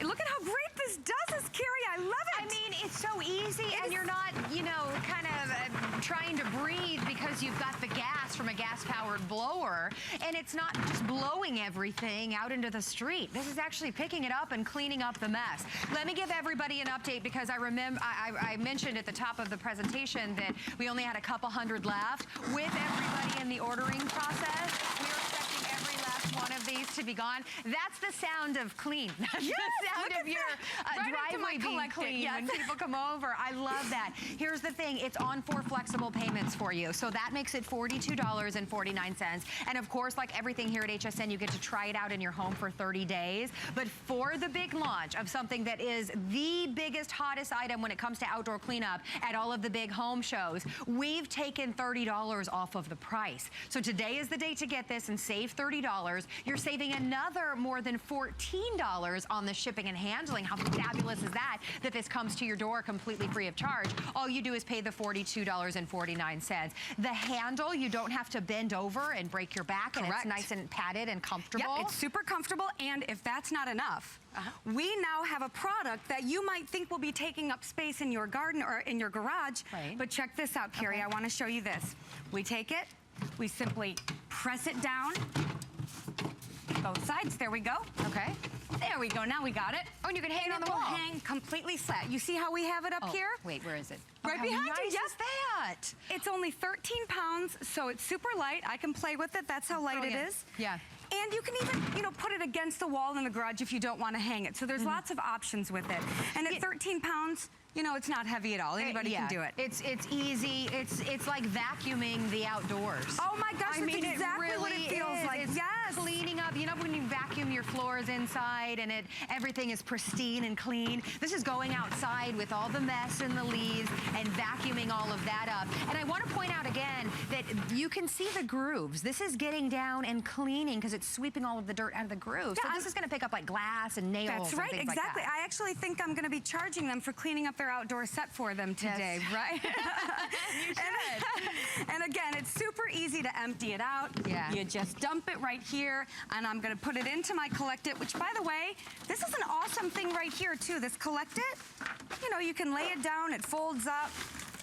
Speaker 5: look at how great this does us, Carrie. I love it.
Speaker 1: I mean, it's so easy, and you're not, you know, kind of trying to breathe because you've got the gas from a gas-powered blower, and it's not just blowing everything out into the street. This is actually picking it up and cleaning up the mess. Let me give everybody an update because I remember I mentioned at the top of the presentation that we only had a couple hundred left. With everybody in the ordering process, we are expecting every last one of these to be gone. That's the sound of clean. That's the sound of your driveway being clean when people come over. I love that. Here's the thing. It's on 4 flexible payments for you. So that makes it $42.49. And of course, like everything here at HSN, you get to try it out in your home for 30 days. But for the big launch of something that is the biggest, hottest item when it comes to outdoor cleanup at all of the big home shows, we've taken $30 off of the price. So today is the day to get this and save $30. You're saving another more than $14 on the shipping and handling. How fabulous is that, that this comes to your door completely free of charge? All you do is pay the $42.49. The handle, you don't have to bend over and break your back.
Speaker 5: Correct.
Speaker 1: And it's nice and padded and comfortable.
Speaker 5: Yep, it's super comfortable, and if that's not enough, we now have a product that you might think will be taking up space in your garden or in your garage.
Speaker 1: Right.
Speaker 5: But check this out, Carrie. I want to show you this. We take it, we simply press it down, both sides. There we go.
Speaker 1: Okay.
Speaker 5: There we go. Now we got it.
Speaker 1: Oh, and you can hang it on the
Speaker 5: will
Speaker 1: wall.
Speaker 5: hang completely flat. You see how we have it up here?
Speaker 1: Wait, where is it?
Speaker 5: Right
Speaker 1: how
Speaker 5: behind
Speaker 1: nice
Speaker 5: you. Yes.
Speaker 1: is that?
Speaker 5: It's only 13 pounds, so it's super light. I can play with it. That's how light
Speaker 1: Brilliant.
Speaker 5: it is.
Speaker 1: Yeah.
Speaker 5: And you can even, you know, put it against the wall in the garage if you don't want to hang it. So there's lots of options with it. And at 13 pounds, you know, it's not heavy at all. Anybody can do it.
Speaker 1: It's easy. It's like vacuuming the outdoors.
Speaker 5: Oh my gosh,
Speaker 1: I
Speaker 5: that's
Speaker 1: mean,
Speaker 5: exactly what it feels
Speaker 1: is.
Speaker 5: like.
Speaker 1: It's
Speaker 5: yes.
Speaker 1: cleaning up. You know when you vacuum your floors inside and everything is pristine and clean? This is going outside with all the mess and the leaves and vacuuming all of that up. And I want to point out again that you can see the grooves. This is getting down and cleaning because it's sweeping all of the dirt out of the grooves.
Speaker 5: Yeah,
Speaker 1: so this is going to pick up like glass and nails.
Speaker 5: That's
Speaker 1: and
Speaker 5: right,
Speaker 1: things
Speaker 5: exactly.
Speaker 1: Like that.
Speaker 5: I actually think I'm going to be charging them for cleaning up their outdoor set for them today, right?
Speaker 1: You should.
Speaker 5: And again, it's super easy to empty it out.
Speaker 1: Yeah.
Speaker 5: You just dump it right here, and I'm going to put it into my Collect It, which, by the way, this is an awesome thing right here, too. This Collect It, you know, you can lay it down. It folds up.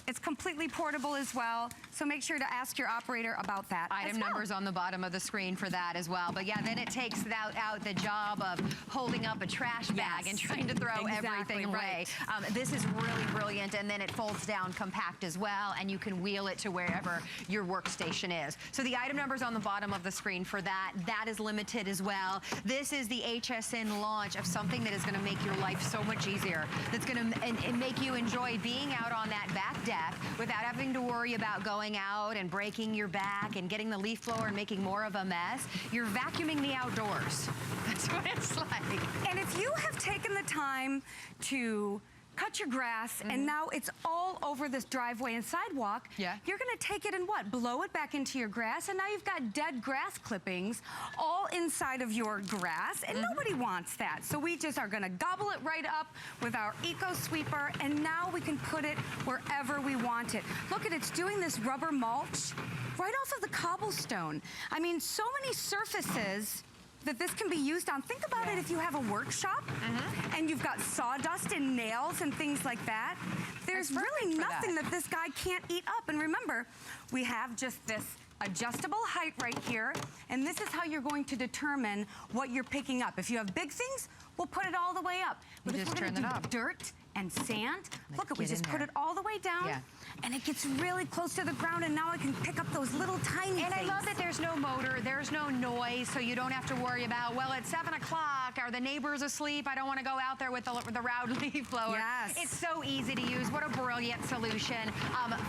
Speaker 5: It's completely portable as well. So make sure to ask your operator about that.
Speaker 1: Item numbers on the bottom of the screen for that as well. But yeah, then it takes out the job of holding up a trash bag and trying to throw everything away. This is really brilliant, and then it folds down compact as well, and you can wheel it to wherever your workstation is. So the item numbers on the bottom of the screen for that. That is limited as well. This is the HSN launch of something that is going to make your life so much easier. That's going to make you enjoy being out on that back deck without having to worry about going out and breaking your back and getting the leaf blower and making more of a mess. You're vacuuming the outdoors. That's what it's like.
Speaker 5: And if you have taken the time to cut your grass and now it's all over this driveway and sidewalk, you're gonna take it and what? Blow it back into your grass, and now you've got dead grass clippings all inside of your grass, and nobody wants that. So we just are gonna gobble it right up with our Eco Sweeper, and now we can put it wherever we want it. Look at it's doing this rubber mulch right off of the cobblestone. I mean, so many surfaces that this can be used on. Think about it if you have a workshop and you've got sawdust and nails and things like that. There's really nothing that this guy can't eat up. And remember, we have just this adjustable height right here, and this is how you're going to determine what you're picking up. If you have big things, we'll put it all the way up. But if we're gonna do dirt and sand, look, we just put it all the way down, and it gets really close to the ground, and now I can pick up those little tiny things.
Speaker 1: I love that there's no motor, there's no noise, so you don't have to worry about, well, it's 7 o'clock, are the neighbors asleep? I don't want to go out there with the loud leaf blower. It's so easy to use. What a brilliant solution.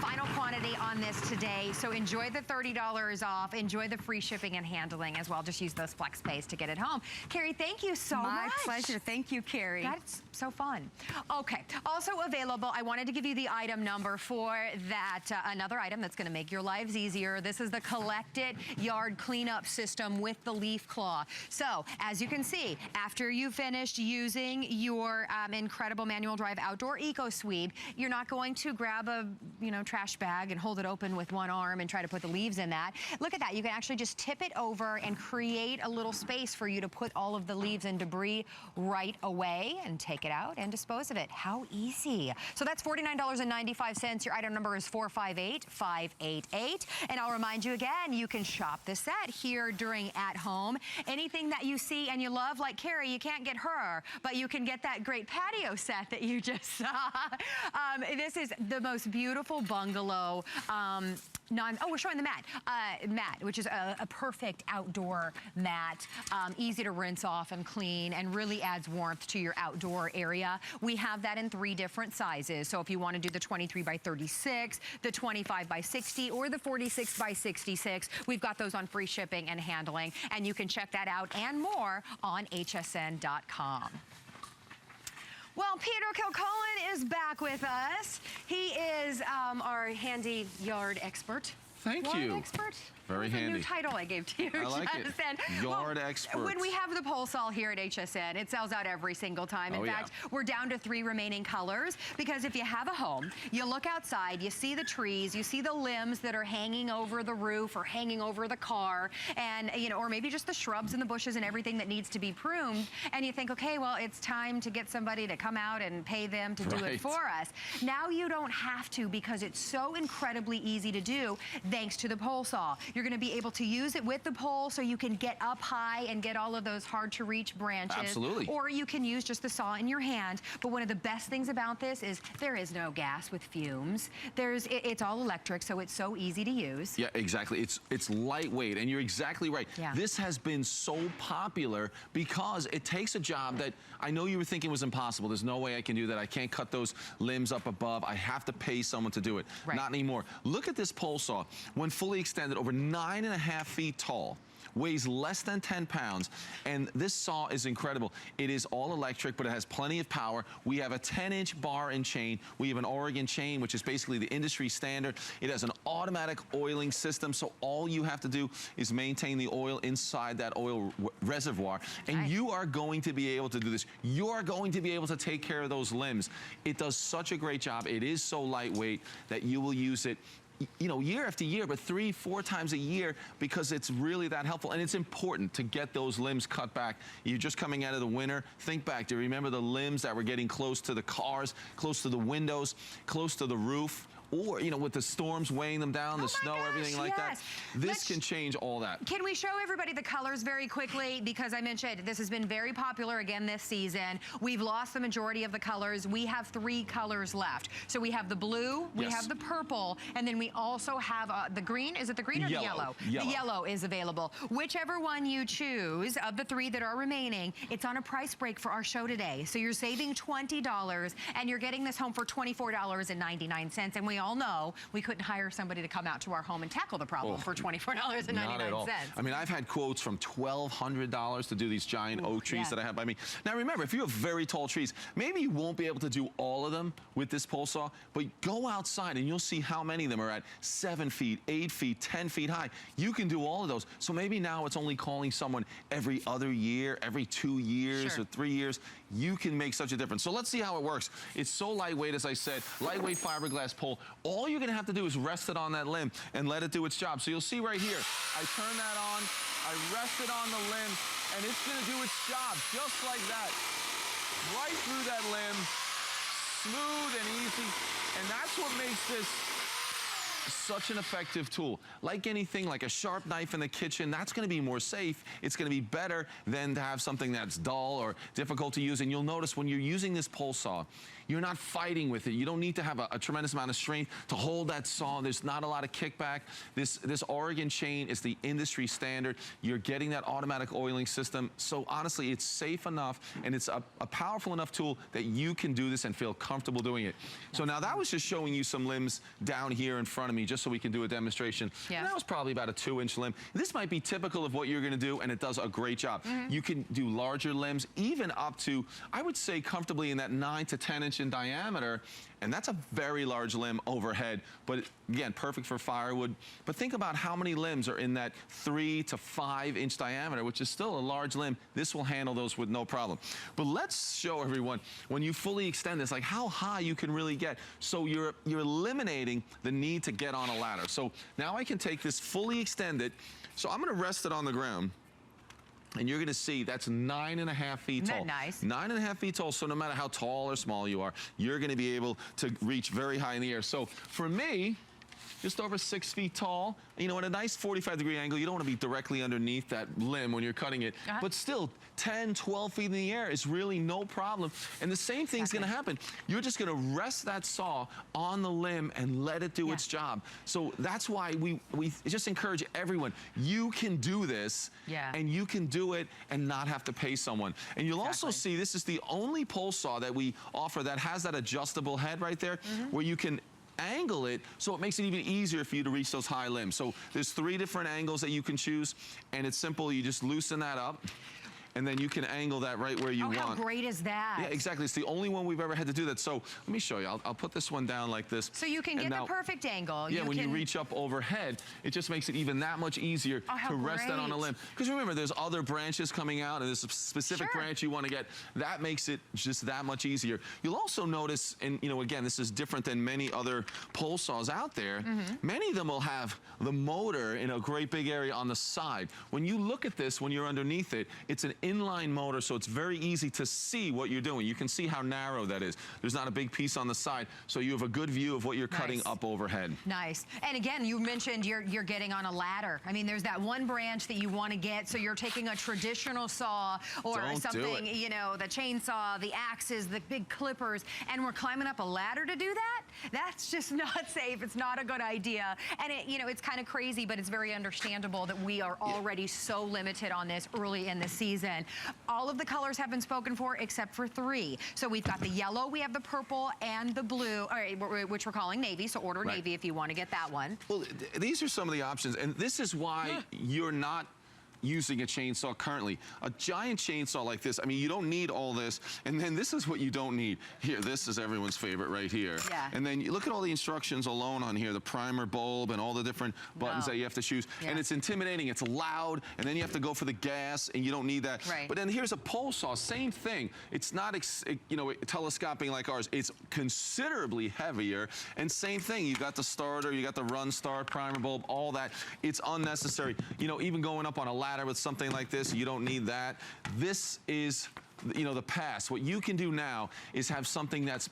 Speaker 1: Final quantity on this today, so enjoy the $30 off, enjoy the free shipping and handling as well. Just use those flex pays to get it home. Carrie, thank you so much.
Speaker 5: My pleasure. Thank you, Carrie.
Speaker 1: That's so fun. Okay, also available, I wanted to give you the item number for that, another item that's gonna make your lives easier. This is the Collect It Yard Cleanup System with the leaf claw. So, as you can see, after you finished using your incredible manual drive outdoor Eco Sweep, you're not going to grab a, trash bag and hold it open with one arm and try to put the leaves in that. Look at that, you can actually just tip it over and create a little space for you to put all of the leaves and debris right away and take it out and dispose of it. How easy. So that's $49.95. Your item number is 458588. And I'll remind you again, you can shop the set here during At Home. Anything that you see and you love, like Carrie, you can't get her, but you can get that great patio set that you just saw. This is the most beautiful bungalow. We're showing the mat. Mat, which is a perfect outdoor mat. Easy to rinse off and clean, and really adds warmth to your outdoor area. We have that in 3 different sizes. So if you want to do the 23 by 36, the 25 by 60, or the 46 by 66, we've got those on free shipping and handling. And you can check that out and more on hsn.com. Well, Peter Kilcullen is back with us. He is our handy yard expert.
Speaker 2: Thank you.
Speaker 1: Expert?
Speaker 2: Very handy.
Speaker 1: A new title I gave to you.
Speaker 2: I like it. Yard expert.
Speaker 1: When we have the pole saw here at HSN, it sells out every single time. In fact, we're down to 3 remaining colors, because if you have a home, you look outside, you see the trees, you see the limbs that are hanging over the roof or hanging over the car, and or maybe just the shrubs and the bushes and everything that needs to be pruned, and you think, okay, well, it's time to get somebody to come out and pay them to do it for us. Now you don't have to, because it's so incredibly easy to do thanks to the pole saw. You're going to be able to use it with the pole, so you can get up high and get all of those hard to reach branches.
Speaker 2: Absolutely.
Speaker 1: Or you can use just the saw in your hand. But one of the best things about this is there is no gas with fumes. It's all electric, so it's so easy to use.
Speaker 2: Yeah, exactly. It's lightweight, and you're exactly right.
Speaker 1: Yeah.
Speaker 2: This has been so popular because it takes a job that I know you were thinking was impossible. There's no way I can do that. I can't cut those limbs up above. I have to pay someone to do it. Not anymore. Look at this pole saw. When fully extended, over 9.5 feet tall, weighs less than 10 pounds, and this saw is incredible. It is all electric, but it has plenty of power. We have a 10-inch bar and chain. We have an Oregon chain, which is basically the industry standard. It has an automatic oiling system, so all you have to do is maintain the oil inside that oil reservoir, and you are going to be able to do this. You are going to be able to take care of those limbs. It does such a great job. It is so lightweight that you will use it year after year, but 3-4 times a year, because it's really that helpful. And it's important to get those limbs cut back. You're just coming out of the winter. Think back. Do you remember the limbs that were getting close to the cars, close to the windows, close to the roof? or, you know, with the storms weighing them down, the snow, everything like that, this can change all that.
Speaker 1: Can we show everybody the colors very quickly? Because I mentioned this has been very popular again this season. We've lost the majority of the colors. We have 3 colors left. So we have the blue, we have the purple, and then we also have the green. Is it the green or the yellow? The yellow is available. Whichever one you choose of the 3 that are remaining, it's on a price break for our show today. So you're saving $20 and you're getting this home for $24.99. And we all know we couldn't hire somebody to come out to our home and tackle the problem for $24.99.
Speaker 2: Not at all. I mean, I've had quotes from $1,200 to do these giant oak trees that I have by me. Now remember, if you have very tall trees, maybe you won't be able to do all of them with this pole saw, but go outside and you'll see how many of them are at 7 feet, 8 feet, 10 feet high. You can do all of those. So maybe now it's only calling someone every other year, every 2 years or 3 years. You can make such a difference. So let's see how it works. It's so lightweight, as I said, lightweight fiberglass pole. All you're gonna have to do is rest it on that limb and let it do its job. So you'll see right here, I turn that on, I rest it on the limb, and it's gonna do its job just like that. Right through that limb, smooth and easy. And that's what makes this such an effective tool. Like anything, like a sharp knife in the kitchen, that's gonna be more safe. It's gonna be better than to have something that's dull or difficult to use. And you'll notice when you're using this pole saw, you're not fighting with it. You don't need to have a tremendous amount of strength to hold that saw. There's not a lot of kickback. This Oregon chain is the industry standard. You're getting that automatic oiling system. So honestly, it's safe enough and it's a powerful enough tool that you can do this and feel comfortable doing it. So now that was just showing you some limbs down here in front of me just so we can do a demonstration. And that was probably about a 2-inch limb. This might be typical of what you're gonna do and it does a great job. You can do larger limbs, even up to, I would say comfortably in that 9 to 10 inch in diameter, and that's a very large limb overhead, but again, perfect for firewood. But think about how many limbs are in that 3 to 5 inch diameter, which is still a large limb. This will handle those with no problem. But let's show everyone, when you fully extend this, like how high you can really get. So you're eliminating the need to get on a ladder. So now I can take this fully extended. So I'm gonna rest it on the ground. And you're gonna see that's 9.5 feet tall.
Speaker 1: Isn't that nice?
Speaker 2: 9.5 feet tall, so no matter how tall or small you are, you're gonna be able to reach very high in the air. So for me, just over 6 feet tall, you know, at a nice 45-degree angle, you don't wanna be directly underneath that limb when you're cutting it, but still 10, 12 feet in the air is really no problem. And the same thing's gonna happen. You're just gonna rest that saw on the limb and let it do its job. So that's why we just encourage everyone, you can do this and you can do it and not have to pay someone. And you'll also see this is the only pole saw that we offer that has that adjustable head right there where you can angle it so it makes it even easier for you to reach those high limbs. So there's 3 different angles that you can choose, and it's simple. You just loosen that up, and then you can angle that right where you want.
Speaker 1: How great is that?
Speaker 2: Yeah, exactly. It's the only one we've ever had to do that. So let me show you. I'll put this one down like this.
Speaker 1: So you can get the perfect angle.
Speaker 2: Yeah, when you reach up overhead, it just makes it even that much easier to rest that on a limb. Because remember, there's other branches coming out, and there's a specific branch you want to get. That makes it just that much easier. You'll also notice, and you know, again, this is different than many other pole saws out there. Many of them will have the motor in a great big area on the side. When you look at this, when you're underneath it, it's an inline motor, so it's very easy to see what you're doing. You can see how narrow that is. There's not a big piece on the side, so you have a good view of what you're cutting up overhead.
Speaker 1: Nice. And again, you mentioned you're getting on a ladder. I mean, there's that one branch that you want to get, so you're taking a traditional saw or something, you know, the chainsaw, the axes, the big clippers, and we're climbing up a ladder to do that? That's just not safe. It's not a good idea. And it, you know, it's kind of crazy, but it's very understandable that we are already so limited on this early in the season. All of the colors have been spoken for except for 3. So we've got the yellow, we have the purple, and the blue, which we're calling navy, so order navy if you want to get that one.
Speaker 2: Well, these are some of the options, and this is why you're not using a chainsaw currently. A giant chainsaw like this, I mean, you don't need all this. And then this is what you don't need. Here, this is everyone's favorite right here. And then you look at all the instructions alone on here, the primer bulb and all the different buttons that you have to choose. And it's intimidating, it's loud, and then you have to go for the gas, and you don't need that. But then here's a pole saw, same thing. It's not, you know, telescoping like ours. It's considerably heavier, and same thing. You got the starter, you got the run start, primer bulb, all that. It's unnecessary. You know, even going up on a ladder with something like this, you don't need that. This is, you know, the past. What you can do now is have something that's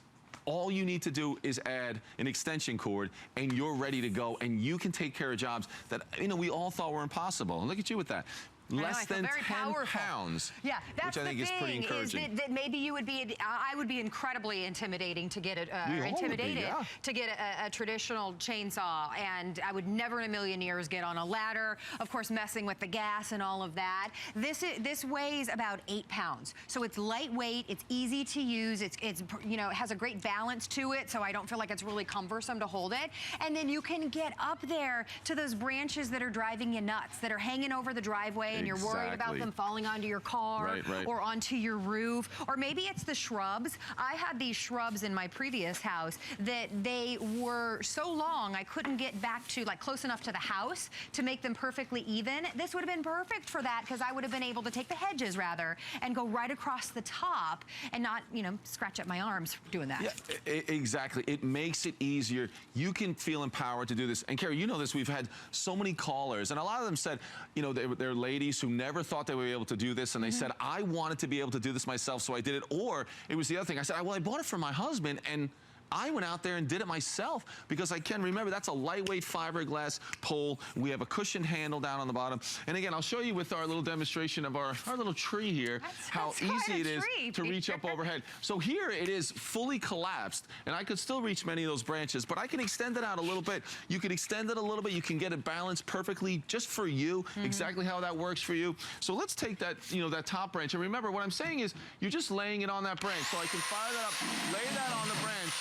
Speaker 2: All you need to do is add an extension cord and you're ready to go, and you can take care of jobs that, you know, we all thought were impossible. And look at you with that. Less than 10 pounds.
Speaker 1: Yeah, that's
Speaker 2: which I think
Speaker 1: the
Speaker 2: is pretty
Speaker 1: thing,
Speaker 2: encouraging.
Speaker 1: is that maybe you would be, I would be incredibly intimidating to get it, to get a traditional chainsaw, and I would never in a million years get on a ladder. Of course, messing with the gas and all of that. This weighs about 8 pounds, so it's lightweight. It's easy to use. It's you know, it has a great balance to it, so I don't feel like it's really cumbersome to hold it. And then you can get up there to those branches that are driving you nuts, that are hanging over the driveway. And you're worried about them falling onto your car or onto your roof. Or maybe it's the shrubs. I had these shrubs in my previous house that they were so long I couldn't get back to, like, close enough to the house to make them perfectly even. This would have been perfect for that, because I would have been able to take the hedges, rather, and go right across the top and not, you know, scratch up my arms doing that.
Speaker 2: Yeah, exactly. It makes it easier. You can feel empowered to do this. And Carrie, you know this, we've had so many callers, and a lot of them said, you know, they're ladies who never thought they would be able to do this, and they said, I wanted to be able to do this myself, so I did it. Or it was the other thing. I said, well, I bought it for my husband, and I went out there and did it myself, because I can remember that's a lightweight fiberglass pole. We have a cushioned handle down on the bottom. And again, I'll show you with our little demonstration of our little tree here, how easy it is to reach up overhead. So here it is fully collapsed, and I could still reach many of those branches, but I can extend it out a little bit. You can extend it a little bit. You can get it balanced perfectly just for you, exactly how that works for you. So let's take that, you know, that top branch. And remember, what I'm saying is you're just laying it on that branch. So I can fire that up, lay that on the branch,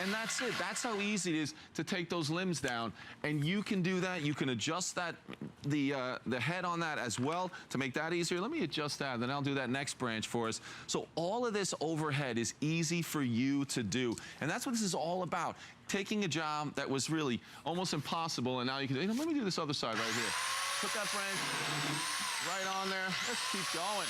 Speaker 2: and that's it. That's how easy it is to take those limbs down. And you can do that. You can adjust that, the head on that as well to make that easier. Let me adjust that, then I'll do that next branch for us. So all of this overhead is easy for you to do. And that's what this is all about. Taking a job that was really almost impossible, and now you can, you know, let me do this other side right here. Put that branch right on there. Let's keep going.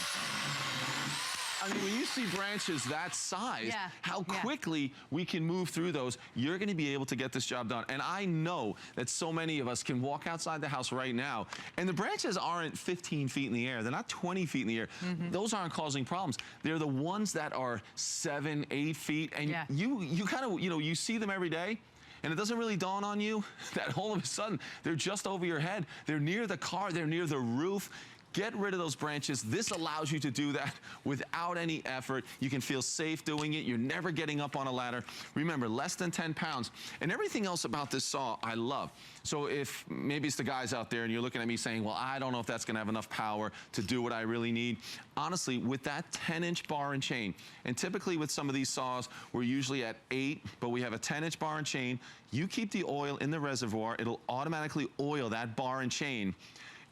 Speaker 2: I mean, when you see branches that size, how quickly we can move through those, you're going to be able to get this job done. And I know that so many of us can walk outside the house right now, and the branches aren't 15 feet in the air. They're not 20 feet in the air. Those aren't causing problems. They're the ones that are 7, 8 feet, and you kind of, you know, you see them every day. And it doesn't really dawn on you that all of a sudden they're just over your head. They're near the car. They're near the roof. Get rid of those branches. This allows you to do that without any effort. You can feel safe doing it. You're never getting up on a ladder. Remember, less than 10 pounds. And everything else about this saw, I love. So if maybe it's the guys out there and you're looking at me saying, well, I don't know if that's going to have enough power to do what I really need. Honestly, with that 10-inch bar and chain, and typically with some of these saws, we're usually at 8, but we have a 10-inch bar and chain. You keep the oil in the reservoir. It'll automatically oil that bar and chain,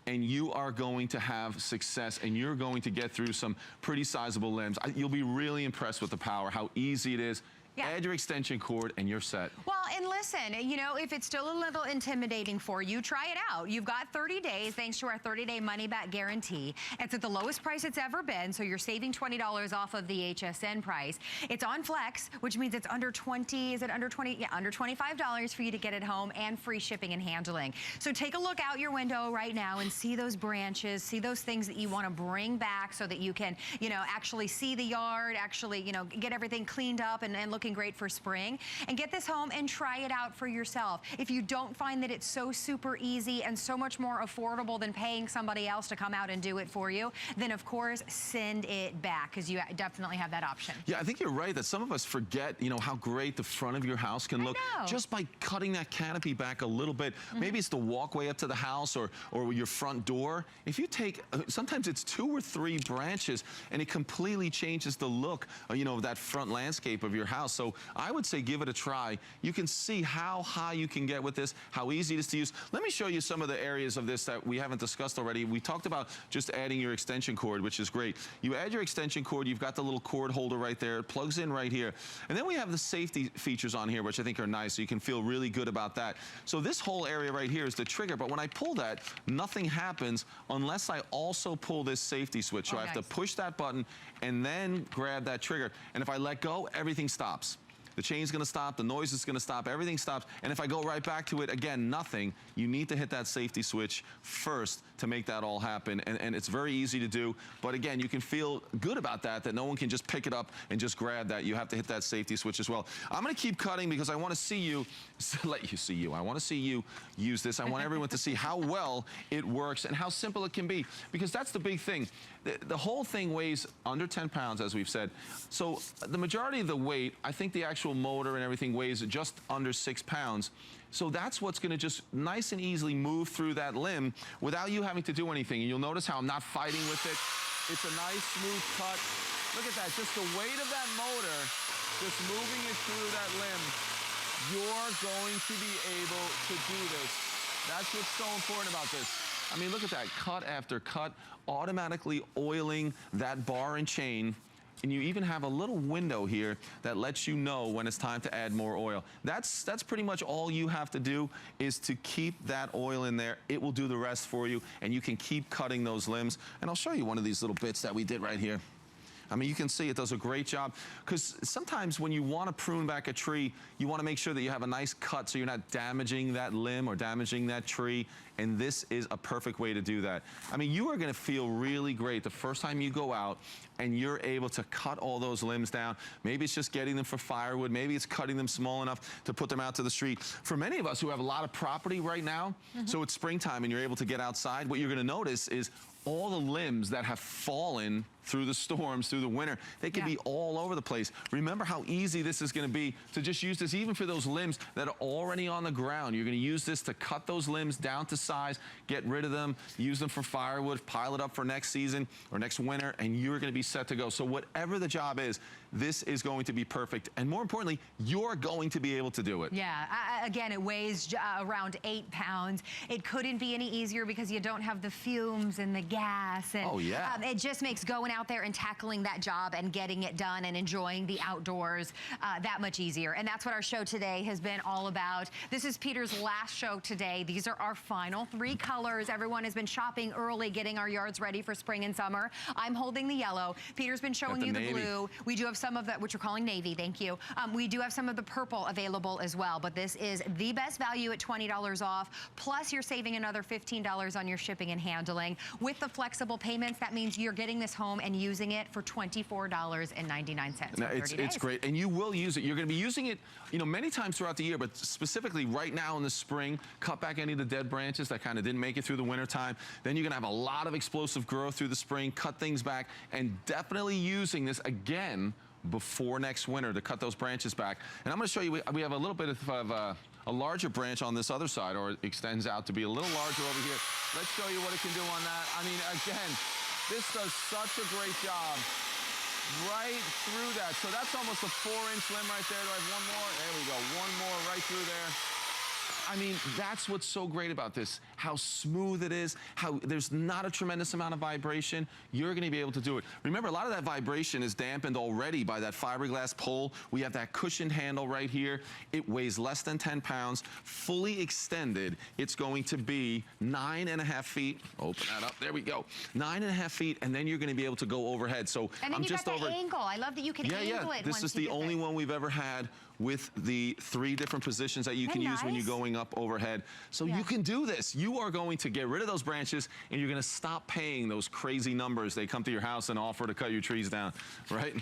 Speaker 2: and you are going to have success, and you're going to get through some pretty sizable limbs. You'll be really impressed with the power, how easy it is. Add your extension cord and you're set.
Speaker 1: Well, and listen, you know, if it's still a little intimidating for you, try it out. You've got 30 days thanks to our 30-day money-back guarantee. It's at the lowest price it's ever been, so you're saving $20 off of the HSN price. It's on Flex, which means it's under 20, is it under 20? Yeah, under $25 for you to get it home, and free shipping and handling. So take a look out your window right now and see those branches, see those things that you want to bring back so that you can, you know, actually see the yard, actually, you know, get everything cleaned up and looking great for spring, and get this home and try it out for yourself. If you don't find that it's so super easy and so much more affordable than paying somebody else to come out and do it for you, then of course send it back, because you definitely have that option.
Speaker 2: Yeah, I think you're right that some of us forget, you know, how great the front of your house can look just by cutting that canopy back a little bit. Maybe it's the walkway up to the house or your front door. If you take, sometimes it's 2 or 3 branches, and it completely changes the look, you know, of that front landscape of your house. So I would say give it a try. You can see how high you can get with this, how easy it is to use. Let me show you some of the areas of this that we haven't discussed already. We talked about just adding your extension cord, which is great. You add your extension cord, you've got the little cord holder right there. It plugs in right here. And then we have the safety features on here, which I think are nice, so you can feel really good about that. So this whole area right here is the trigger, but when I pull that, nothing happens unless I also pull this safety switch. So I have to push that button and then grab that trigger. And if I let go, everything stops. the chain's gonna stop, the noise is gonna stop, everything stops. And if I go right back to it, again, nothing. You need to hit that safety switch first to make that all happen. And it's very easy to do. But again, you can feel good about that no one can just pick it up and just grab that. You have to hit that safety switch as well. I'm gonna keep cutting because I wanna see you, I wanna see you use this. I want everyone to see how well it works and how simple it can be, because that's the big thing. The whole thing weighs under 10 pounds, as we've said. So the majority of the weight, I think the actual motor and everything weighs just under 6 pounds. So that's what's gonna just nice and easily move through that limb without you having to do anything. And you'll notice how I'm not fighting with it. It's a nice, smooth cut. Look at that, just the weight of that motor, just moving it through that limb. You're going to be able to do this. That's what's so important about this. I mean, look at that, cut after cut, automatically oiling that bar and chain. And you even have a little window here that lets you know when it's time to add more oil. That's pretty much all you have to do, is to keep that oil in there. It will do the rest for you, and you can keep cutting those limbs. And I'll show you one of these little bits that we did right here. I mean, you can see it does a great job, because sometimes when you want to prune back a tree, you want to make sure that you have a nice cut so you're not damaging that limb or damaging that tree. And this is a perfect way to do that. I mean, you are going to feel really great the first time you go out and you're able to cut all those limbs down. Maybe it's just getting them for firewood. Maybe it's cutting them small enough to put them out to the street. For many of us who have a lot of property right now, so it's springtime and you're able to get outside, what you're going to notice is all the limbs that have fallen through the storms, through the winter, they could be all over the place. Remember how easy this is going to be to just use this, even for those limbs that are already on the ground. You're going to use this to cut those limbs down to size, get rid of them, use them for firewood, pile it up for next season or next winter, and you're going to be set to go. So whatever the job is, this is going to be perfect. And more importantly, you're going to be able to do it.
Speaker 1: Yeah, again, it weighs around 8 pounds. It couldn't be any easier because you don't have the fumes and the gas. And, it just makes going out there and tackling that job and getting it done and enjoying the outdoors that much easier. And that's what our show today has been all about. This is Peter's last show today. These are our final 3 colors. Everyone has been shopping early, getting our yards ready for spring and summer. I'm holding the yellow. Peter's been showing you the blue. We do have some of that, which we're calling navy, thank you. We do have some of the purple available as well, but this is the best value at $20 off. Plus, you're saving another $15 on your shipping and handling. With the flexible payments, that means you're getting this home and using it for $24.99.
Speaker 2: Now, it's great, and you will use it. You're going to be using it, you know, many times throughout the year, but specifically right now in the spring. Cut back any of the dead branches that kind of didn't make it through the winter time. Then you're going to have a lot of explosive growth through the spring. Cut things back, and definitely using this again before next winter to cut those branches back. And I'm going to show you, we have a little bit of a larger branch on this other side, or it extends out to be a little larger over here. Let's show you what it can do on that. I mean, again, this does such a great job right through that. So that's almost a 4-inch limb right there. Do I have one more? There we go. One more right through there. I mean, that's what's so great about this, how smooth it is, how there's not a tremendous amount of vibration. You're going to be able to do it. Remember, a lot of that vibration is dampened already by that fiberglass pole. We have that cushioned handle right here. It weighs less than 10 pounds, fully extended. It's going to be 9.5 feet. Open that up. There we go. 9.5 feet, and then you're going to be able to go overhead. So
Speaker 1: and then
Speaker 2: I'm
Speaker 1: you
Speaker 2: just
Speaker 1: got the
Speaker 2: over.
Speaker 1: angle. I love that you can angle it.
Speaker 2: This is the only one we've ever had with the 3 different positions that you can use when you're going up overhead. So you can do this. You are going to get rid of those branches, and you're going to stop paying those crazy numbers. They come to your house and offer to cut your trees down, right?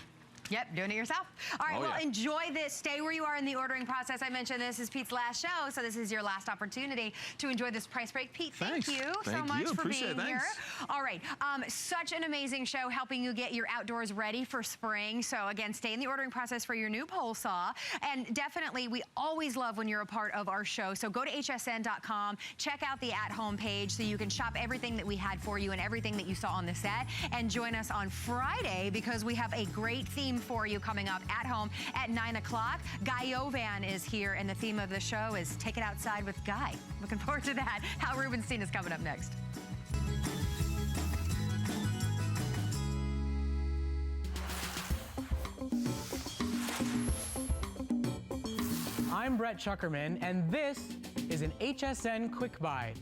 Speaker 1: Yep, doing it yourself. All right, enjoy this. Stay where you are in the ordering process. I mentioned this is Pete's last show, so this is your last opportunity to enjoy this price break. Pete, thank you so much for being here. All right, such an amazing show helping you get your outdoors ready for spring. So again, stay in the ordering process for your new pole saw. And definitely, we always love when you're a part of our show. So go to hsn.com, check out the at-home page so you can shop everything that we had for you and everything that you saw on the set. And join us on Friday because we have a great theme for you coming up at home at 9 o'clock. Guy Yovan is here, and the theme of the show is Take It Outside with Guy. Looking forward to that. Hal Rubenstein is coming up next.
Speaker 6: I'm Brett Chuckerman, and this is an HSN Quick Buy.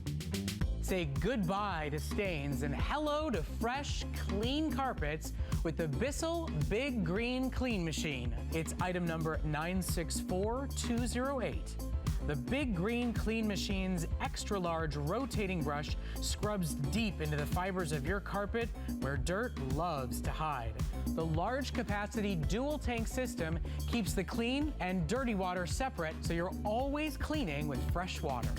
Speaker 6: Say goodbye to stains and hello to fresh, clean carpets with the Bissell Big Green Clean Machine. It's item number 964208. The Big Green Clean Machine's extra large rotating brush scrubs deep into the fibers of your carpet where dirt loves to hide. The large capacity dual tank system keeps the clean and dirty water separate so you're always cleaning with fresh water.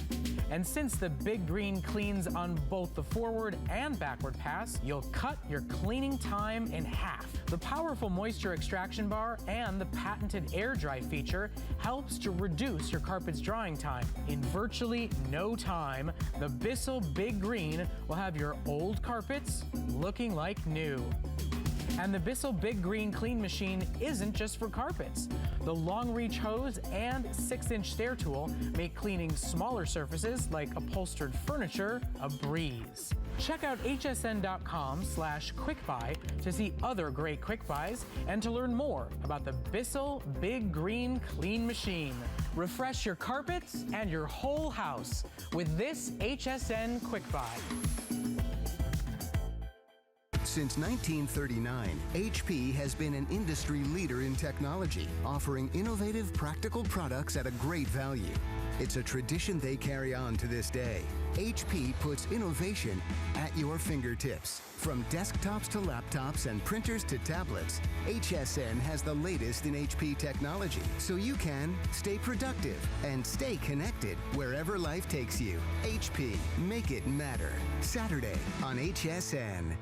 Speaker 6: And since the Big Green cleans on both the forward and backward pass, you'll cut your cleaning time in half. The powerful moisture extraction bar and the patented air dry feature helps to reduce your carpet's drying time. In virtually no time, the Bissell Big Green will have your old carpets looking like new. And the Bissell Big Green Clean Machine isn't just for carpets. The long reach hose and 6-inch stair tool make cleaning smaller surfaces like upholstered furniture a breeze. Check out hsn.com/quickbuy to see other great quick buys and to learn more about the Bissell Big Green Clean Machine. Refresh your carpets and your whole house with this HSN quick buy.
Speaker 7: Since 1939, HP has been an industry leader in technology, offering innovative, practical products at a great value. It's a tradition they carry on to this day. HP puts innovation at your fingertips. From desktops to laptops and printers to tablets, HSN has the latest in HP technology, so you can stay productive and stay connected wherever life takes you. HP, make it matter. Saturday on HSN.